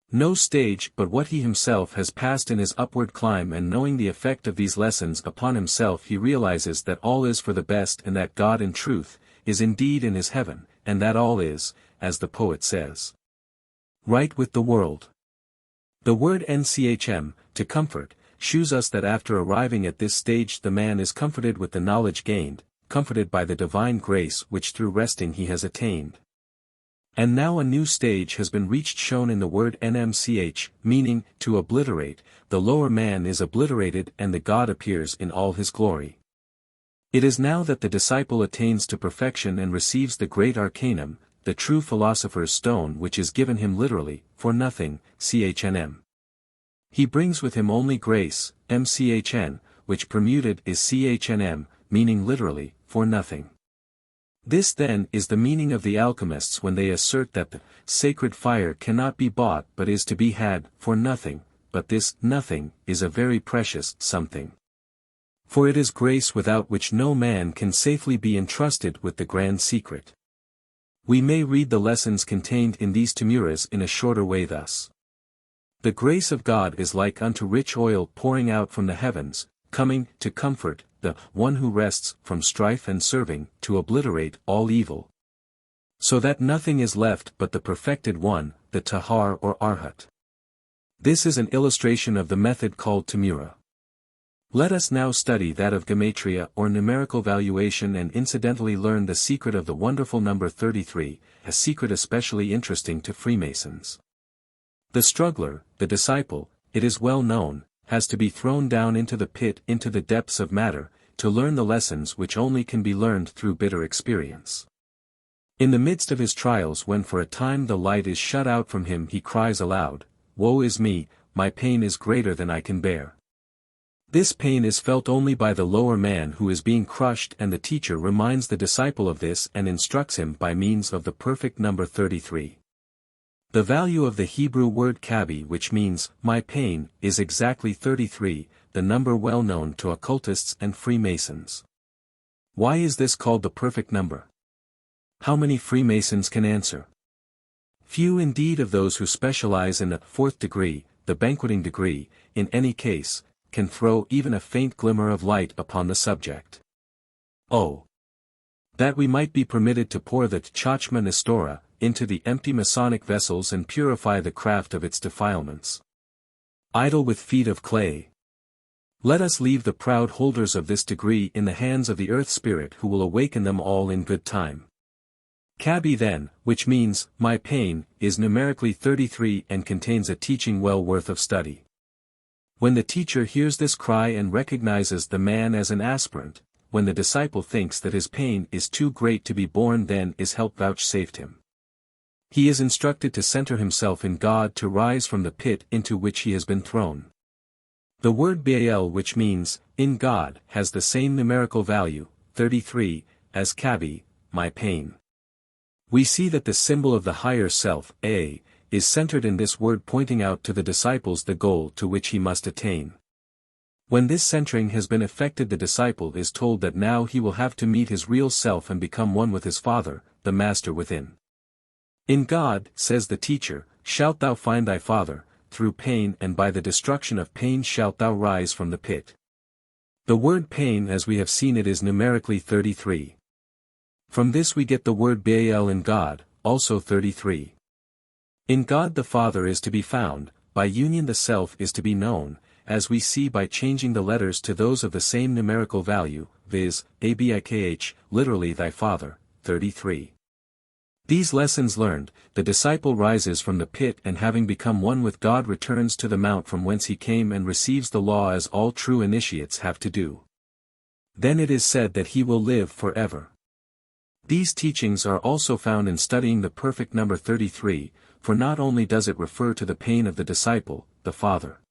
No stage but what he himself has passed in his upward climb, and knowing the effect of these lessons upon himself he realizes that all is for the best and that God in truth, is indeed in his heaven, and that all is, as the poet says, right with the world. The word NCHM, to comfort, shews us that after arriving at this stage the man is comforted with the knowledge gained, comforted by the divine grace which through resting he has attained. And now a new stage has been reached shown in the word NMCH, meaning, to obliterate, the lower man is obliterated and the God appears in all his glory. It is now that the disciple attains to perfection and receives the great arcanum, the true philosopher's stone, which is given him literally, for nothing, CHNM. He brings with him only grace, MCHN, which permuted is CHNM, meaning literally, for nothing. This then is the meaning of the alchemists when they assert that the sacred fire cannot be bought but is to be had for nothing, but this nothing is a very precious something. For it is grace without which no man can safely be entrusted with the grand secret. We may read the lessons contained in these Timuras in a shorter way thus. The grace of God is like unto rich oil pouring out from the heavens, coming to comfort the one who rests from strife and serving to obliterate all evil. So that nothing is left but the perfected one, the Tahar or Arhat. This is an illustration of the method called Timura. Let us now study that of Gematria or numerical valuation, and incidentally learn the secret of the wonderful number 33, a secret especially interesting to Freemasons. The struggler, the disciple, it is well known, has to be thrown down into the pit, into the depths of matter, to learn the lessons which only can be learned through bitter experience. In the midst of his trials, when for a time the light is shut out from him, he cries aloud, "Woe is me, my pain is greater than I can bear." This pain is felt only by the lower man who is being crushed, and the teacher reminds the disciple of this and instructs him by means of the perfect number 33. The value of the Hebrew word kabi, which means, my pain, is exactly 33, the number well known to occultists and Freemasons. Why is this called the perfect number? How many Freemasons can answer? Few indeed of those who specialize in the fourth degree, the banqueting degree, in any case, can throw even a faint glimmer of light upon the subject. Oh! That we might be permitted to pour the Chachma Nestora into the empty Masonic vessels and purify the craft of its defilements. Idle with feet of clay. Let us leave the proud holders of this degree in the hands of the Earth Spirit, who will awaken them all in good time. Kabi then, which means, my pain, is numerically 33 and contains a teaching well worth of study. When the teacher hears this cry and recognizes the man as an aspirant, when the disciple thinks that his pain is too great to be borne, then is help vouchsafed him. He is instructed to center himself in God, to rise from the pit into which he has been thrown. The word Baal, which means, in God, has the same numerical value, 33, as Kabi, my pain. We see that the symbol of the higher self, A, is centered in this word, pointing out to the disciples the goal to which he must attain. When this centering has been effected, the disciple is told that now he will have to meet his real self and become one with his Father, the Master within. In God, says the teacher, shalt thou find thy Father, through pain and by the destruction of pain shalt thou rise from the pit. The word pain, as we have seen it, is numerically 33. From this we get the word Baal in God, also 33. In God the Father is to be found, by union the Self is to be known, as we see by changing the letters to those of the same numerical value, viz., Abikh, literally thy Father, 33. These lessons learned, the disciple rises from the pit and having become one with God returns to the mount from whence he came and receives the law as all true initiates have to do. Then it is said that he will live forever. These teachings are also found in studying the perfect number 33, for not only does it refer to the pain of the disciple, the Father,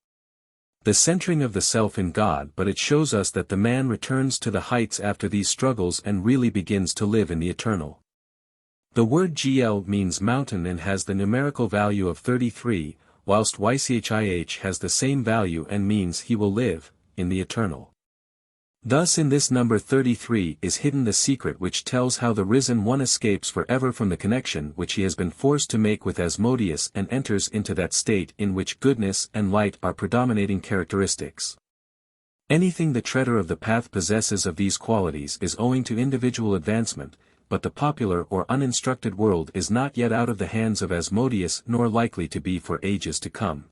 the centering of the self in God, but it shows us that the man returns to the heights after these struggles and really begins to live in the eternal. The word GL means mountain and has the numerical value of 33, whilst YCHIH has the same value and means he will live, in the eternal. Thus in this number 33 is hidden the secret which tells how the risen one escapes forever from the connection which he has been forced to make with Asmodeus and enters into that state in which goodness and light are predominating characteristics. Anything the treader of the path possesses of these qualities is owing to individual advancement, but the popular or uninstructed world is not yet out of the hands of Asmodeus nor likely to be for ages to come.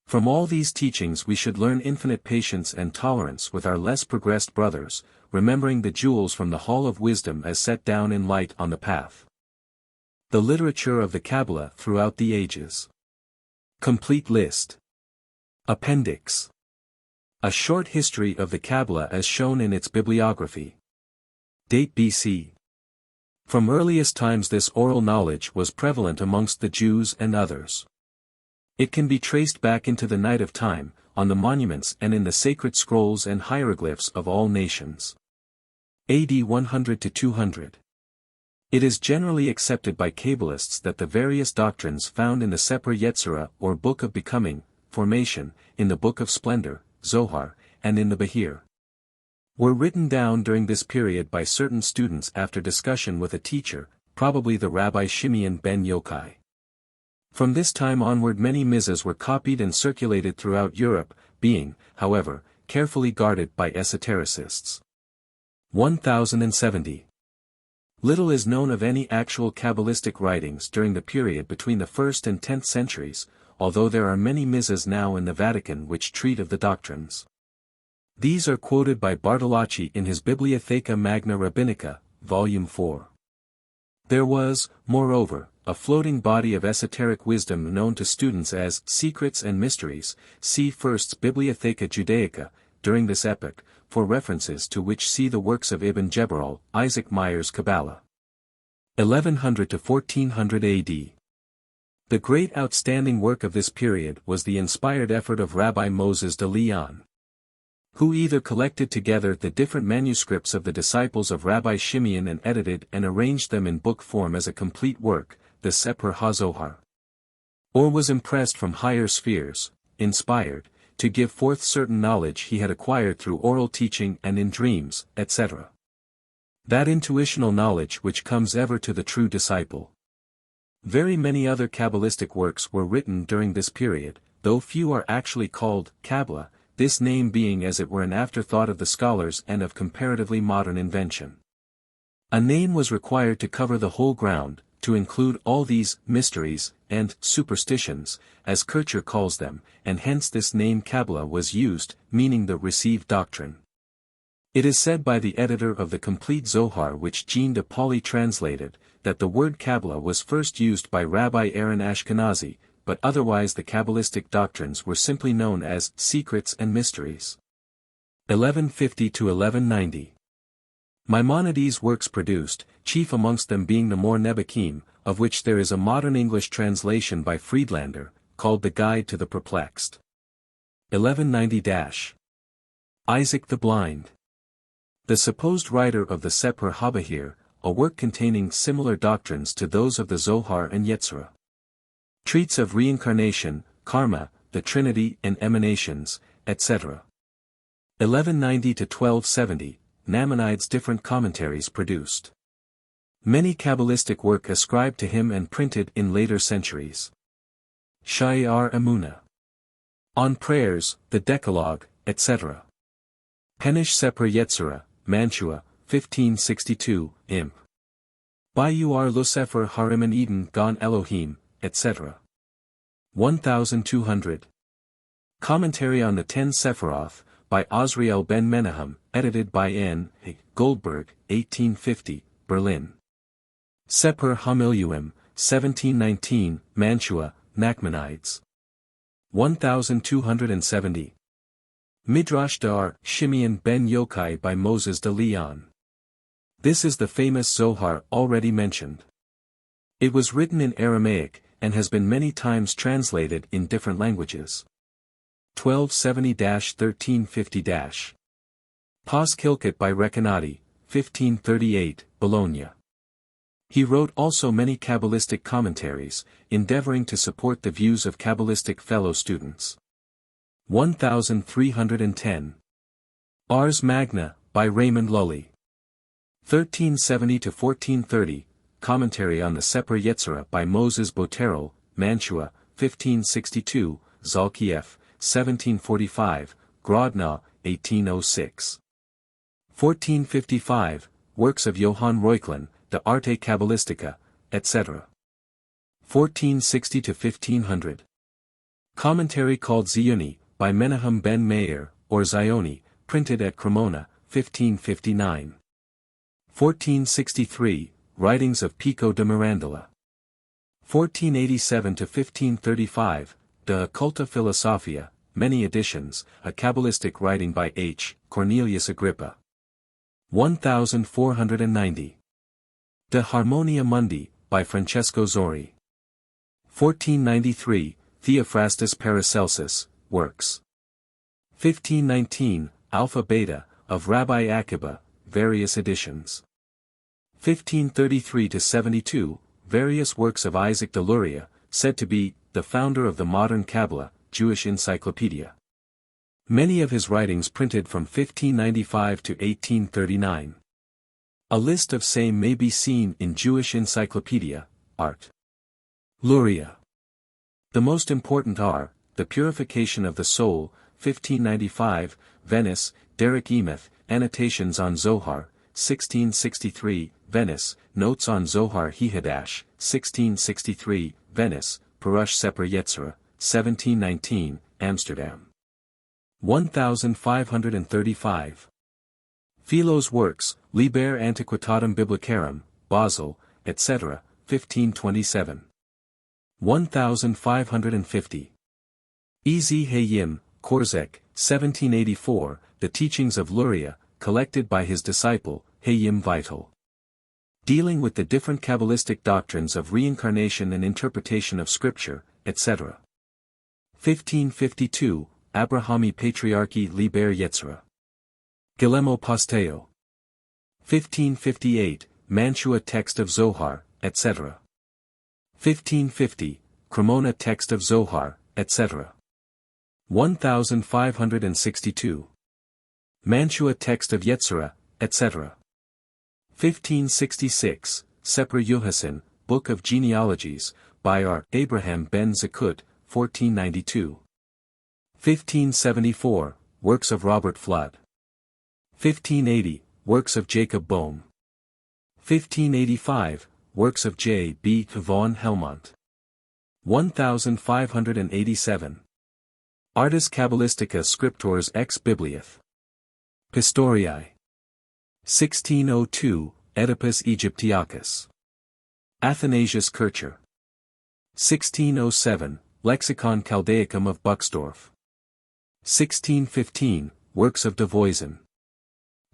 From all these teachings we should learn infinite patience and tolerance with our less progressed brothers, remembering the jewels from the Hall of Wisdom as set down in light on the path. The literature of the Qabbalah throughout the ages. Complete list. Appendix. A short history of the Qabbalah as shown in its bibliography. Date BC. From earliest times this oral knowledge was prevalent amongst the Jews and others. It can be traced back into the night of time, on the monuments and in the sacred scrolls and hieroglyphs of all nations. AD 100 to 200. It is generally accepted by Qabalists that the various doctrines found in the Sefer Yetzirah or Book of Becoming, Formation, in the Book of Splendor, Zohar, and in the Bahir, were written down during this period by certain students after discussion with a teacher, probably the Rabbi Shimeon ben Yochai. From this time onward many mizas were copied and circulated throughout Europe, being, however, carefully guarded by esotericists. 1070. Little is known of any actual Kabbalistic writings during the period between the 1st and 10th centuries, although there are many mizas now in the Vatican which treat of the doctrines. These are quoted by Bartolacci in his Bibliotheca Magna Rabbinica, Volume 4. There was, moreover, a floating body of esoteric wisdom known to students as Secrets and Mysteries, see First's Bibliotheca Judaica, during this epoch, for references to which see the works of Ibn Jebral, Isaac Meyer's Qabalah. 1100 to 1400 AD. The great outstanding work of this period was the inspired effort of Rabbi Moses de Leon, who either collected together the different manuscripts of the disciples of Rabbi Shimeon and edited and arranged them in book form as a complete work, the Sefer HaZohar, or was impressed from higher spheres, inspired, to give forth certain knowledge he had acquired through oral teaching and in dreams, etc. That intuitional knowledge which comes ever to the true disciple. Very many other Kabbalistic works were written during this period, though few are actually called Qabbalah, this name being as it were an afterthought of the scholars and of comparatively modern invention. A name was required to cover the whole ground, to include all these mysteries and superstitions, as Kircher calls them, and hence this name Qabbalah was used, meaning the received doctrine. It is said by the editor of the complete Zohar which Jean de Pauli translated, that the word Qabbalah was first used by Rabbi Aaron Ashkenazi, but otherwise the Kabbalistic doctrines were simply known as Secrets and Mysteries. 1150 to 1190. Maimonides' works produced, chief amongst them being the More Nebuchim, of which there is a modern English translation by Friedlander, called The Guide to the Perplexed. 1190-. Isaac the Blind. The supposed writer of the Sefer HaBahir, a work containing similar doctrines to those of the Zohar and Yetzirah. Treats of reincarnation, karma, the Trinity and emanations, etc. 1190 to 1270, Nachmanides different commentaries produced. Many Kabbalistic work ascribed to him and printed in later centuries. Sha'ar Emunah. On prayers, the Decalogue, etc. Henish Seper Yetzirah, Mantua, 1562, Imp. Bayuar Lusefer Harim and Eden Gon Elohim, etc. 1200. Commentary on the Ten Sephiroth, by Azriel ben Menahem, edited by N. Goldberg, 1850, Berlin. Seper Hamiluim, 1719, Mantua, Nachmanides. 1270. Midrash Dar, Shimeon ben Yochai by Moses de Leon. This is the famous Zohar already mentioned. It was written in Aramaic, and has been many times translated in different languages. 1270-1350-. Pas Kilkut by Recanati, 1538, Bologna. He wrote also many Kabbalistic commentaries, endeavoring to support the views of Kabbalistic fellow students. 1310. Ars Magna, by Raymond Lully. 1370-1430, Commentary on the Seper Yetzirah by Moses Botero, Mantua, 1562, Zalkiev, 1745, Grodno, 1806. 1455, Works of Johann Reuchlin, De Arte Kabbalistica, etc. 1460-1500. Commentary called Ziyoni, by Menahem ben Meir, or Zioni, printed at Cremona, 1559. 1463, Writings of Pico de Mirandola. 1487-1535, De Occulta Philosophia, many editions, a Kabbalistic writing by H. Cornelius Agrippa. 1490. De Harmonia Mundi, by Francesco Zori. 1493, Theophrastus Paracelsus, Works. 1519, Alpha Beta, of Rabbi Akiba, various editions. 1533-72, various works of Isaac de Luria, said to be the founder of the modern Kabbalah, Jewish Encyclopedia. Many of his writings printed from 1595 to 1839. A list of same may be seen in Jewish Encyclopedia, Art. Luria. The most important are, The Purification of the Soul, 1595, Venice, Derek Emeth, Annotations on Zohar, 1663, Venice, Notes on Zohar Hihadash, 1663, Venice, Parush Seper Yetzirah, 1719, Amsterdam. 1535. Philo's Works, Liber Antiquitatum Biblicarum, Basel, etc., 1527. 1550. Ez Hayim, Korzek, 1784, The Teachings of Luria, collected by his disciple, Hayim Vital. Dealing with the different Kabbalistic doctrines of reincarnation and interpretation of Scripture, etc. 1552, Abrahami Patriarchy Liber Yetzirah. Guillermo Posteo. 1558, Mantua Text of Zohar, etc. 1550, Cremona Text of Zohar, etc. 1562. Mantua Text of Yetzirah, etc. 1566, Seper Yohasin, Book of Genealogies, by R. Abraham ben Zakut, 1492. 1574, Works of Robert Flood. 1580, Works of Jacob Bohm. 1585, Works of J. B. von Helmont. 1587. Artis Kabbalistica Scriptores ex Bibliath. Pistorii. 1602, Oedipus Aegyptiacus. Athanasius Kircher. 1607, Lexicon Chaldaicum of Buxdorf. 1615, Works of Devoisin.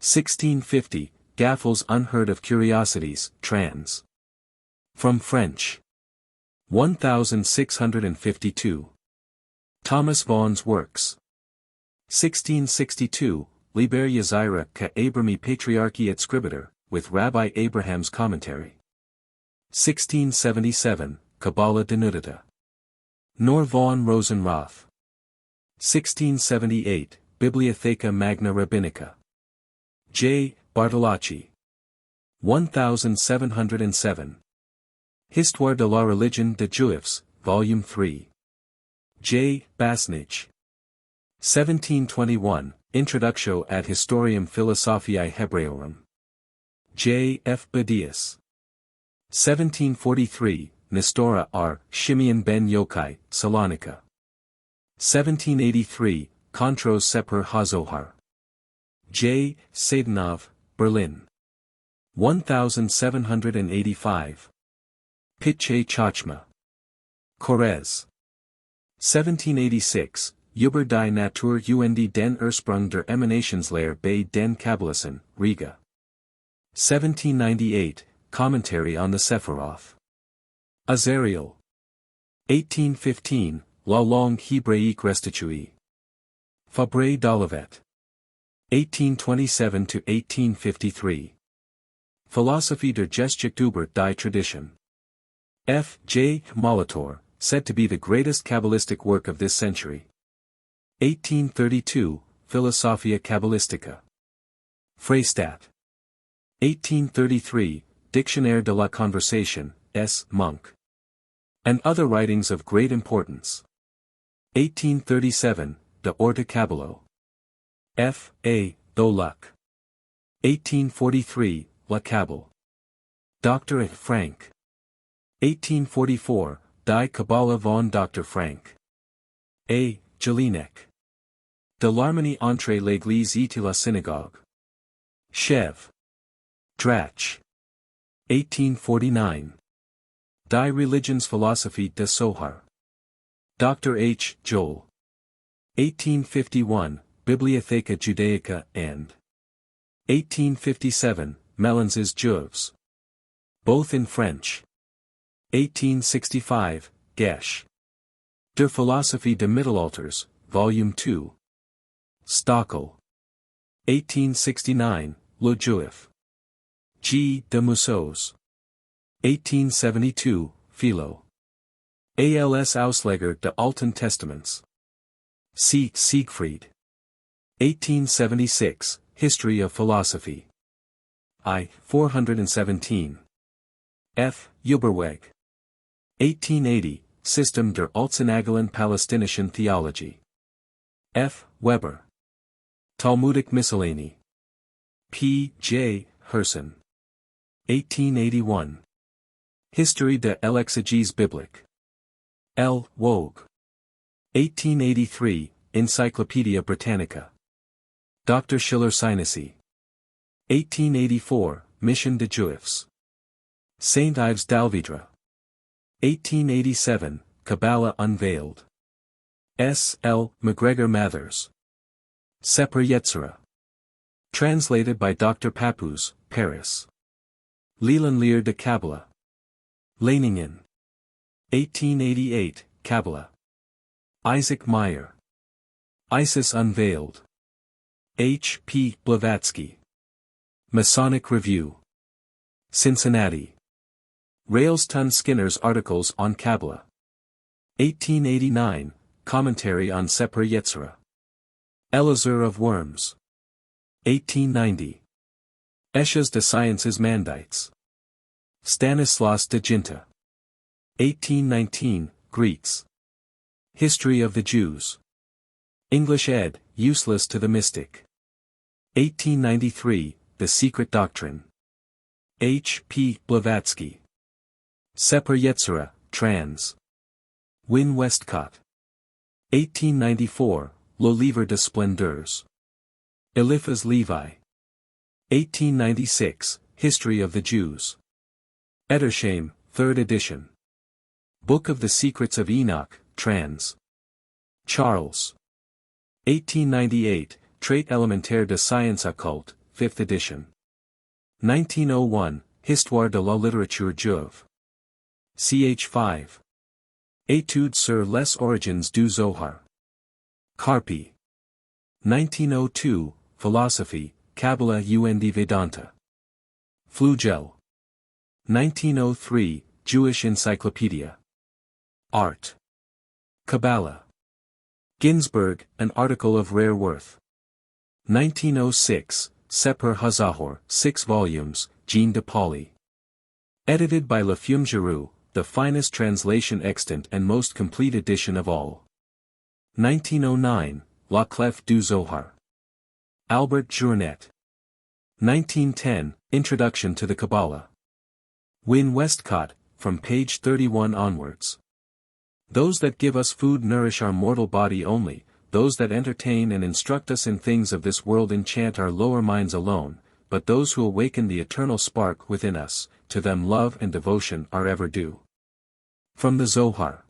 1650, Gaffel's Unheard of Curiosities, trans. From French. 1652. Thomas Vaughan's Works. 1662, Liber Yazira ca Abrami Patriarchi et Scribitor, with Rabbi Abraham's commentary. 1677, Qabalah denudita. Nor von Rosenroth. 1678, Bibliotheca Magna Rabbinica. J. Bartolacci. 1707. Histoire de la religion des Juifs, Volume 3. J. Basnich. 1721, Introductio ad Historiam Philosophiae Hebraeorum. J. F. Badius. 1743, Nestora R. Shimeon ben Yochai, Salonika. 1783, Kontros Seper HaZohar. J. Seidenov, Berlin. 1785. Pitche Chachma. Korez. 1786, Über die Natur und den Ursprung der Emanationslehre bei den Kabbalisten, Riga. 1798, Commentary on the Sephiroth. Azariel. 1815, La langue hébraïque restituée. Fabre d'Olivet. 1827–1853. Philosophie der Geschichte über die Tradition. F. J. Molitor, said to be the greatest Kabbalistic work of this century. 1832, Philosophia Qabalistica. Freistadt. 1833, Dictionnaire de la Conversation, S. Monk. And other writings of great importance. 1837, De Orte Cabalo. F. A. Doluck. 1843, La Cabal. Dr. Frank. 1844, Die Qabalah von Dr. Frank. A. Jelinek. De l'harmonie entre l'église et la synagogue. Chev. Drach. 1849. Die Religionsphilosophie des Sohar. Dr. H. Joel. 1851, Bibliotheca Judaica and 1857, Melens's Juifs. Both in French. 1865, Gesch. Der Philosophie des Mittelalters, Volume 2. Stockel. 1869, Le Juif. G. de Musos. 1872, Philo. Als Ausleger de Alten Testaments. C. Siegfried. 1876, History of Philosophy. I. 417. F. Uberweg. 1880, System der Altsanagalen Palästinischen Theology. F. Weber. Talmudic Miscellany. P. J. Herson. 1881. History de l'exégèse biblique. L. Wogue. 1883, Encyclopaedia Britannica. Dr. Schiller Sinisi. 1884, Mission de Juifs. Saint Ives d'Alvidre. 1887, Qabalah Unveiled. S. L. MacGregor Mathers. Seper Yetzirah. Translated by Dr. Papoose, Paris. L'Enleer de Qabalah. Leiningen. 1888, Qabalah. Isaac Meyer. Isis Unveiled. H. P. Blavatsky. Masonic Review. Cincinnati. Railston Skinner's Articles on Qabalah. 1889, Commentary on Seper Yetzirah. Elazar of Worms. 1890. Esches de Sciences Mandites. Stanislas de Ginta. 1819, Greeks. History of the Jews. English ed., Useless to the Mystic. 1893, The Secret Doctrine. H. P. Blavatsky. Seper Yetzirah, trans. Win Westcott. 1894, Le Livre de Splendeurs. Eliphaz Levi. 1896, History of the Jews. Edersheim, 3rd edition. Book of the Secrets of Enoch, trans. Charles. 1898, Trait élémentaire de science occulte, 5th edition. 1901, Histoire de la littérature juive. Ch. 5. Études sur les origines du Zohar. Carpi. 1902, Philosophy, Qabalah und Vedanta. Flugel. 1903, Jewish Encyclopedia. Art. Qabalah. Ginsberg, an article of rare worth. 1906, Seper HaZahor, 6 volumes, Jean de Pauli. Edited by Lafumgeroux, the finest translation extant and most complete edition of all. 1909, La Clef du Zohar. Albert Journet. 1910, Introduction to the Kabbalah. Wynne Westcott, from page 31 onwards. Those that give us food nourish our mortal body only, those that entertain and instruct us in things of this world enchant our lower minds alone, but those who awaken the eternal spark within us, to them love and devotion are ever due. From the Zohar.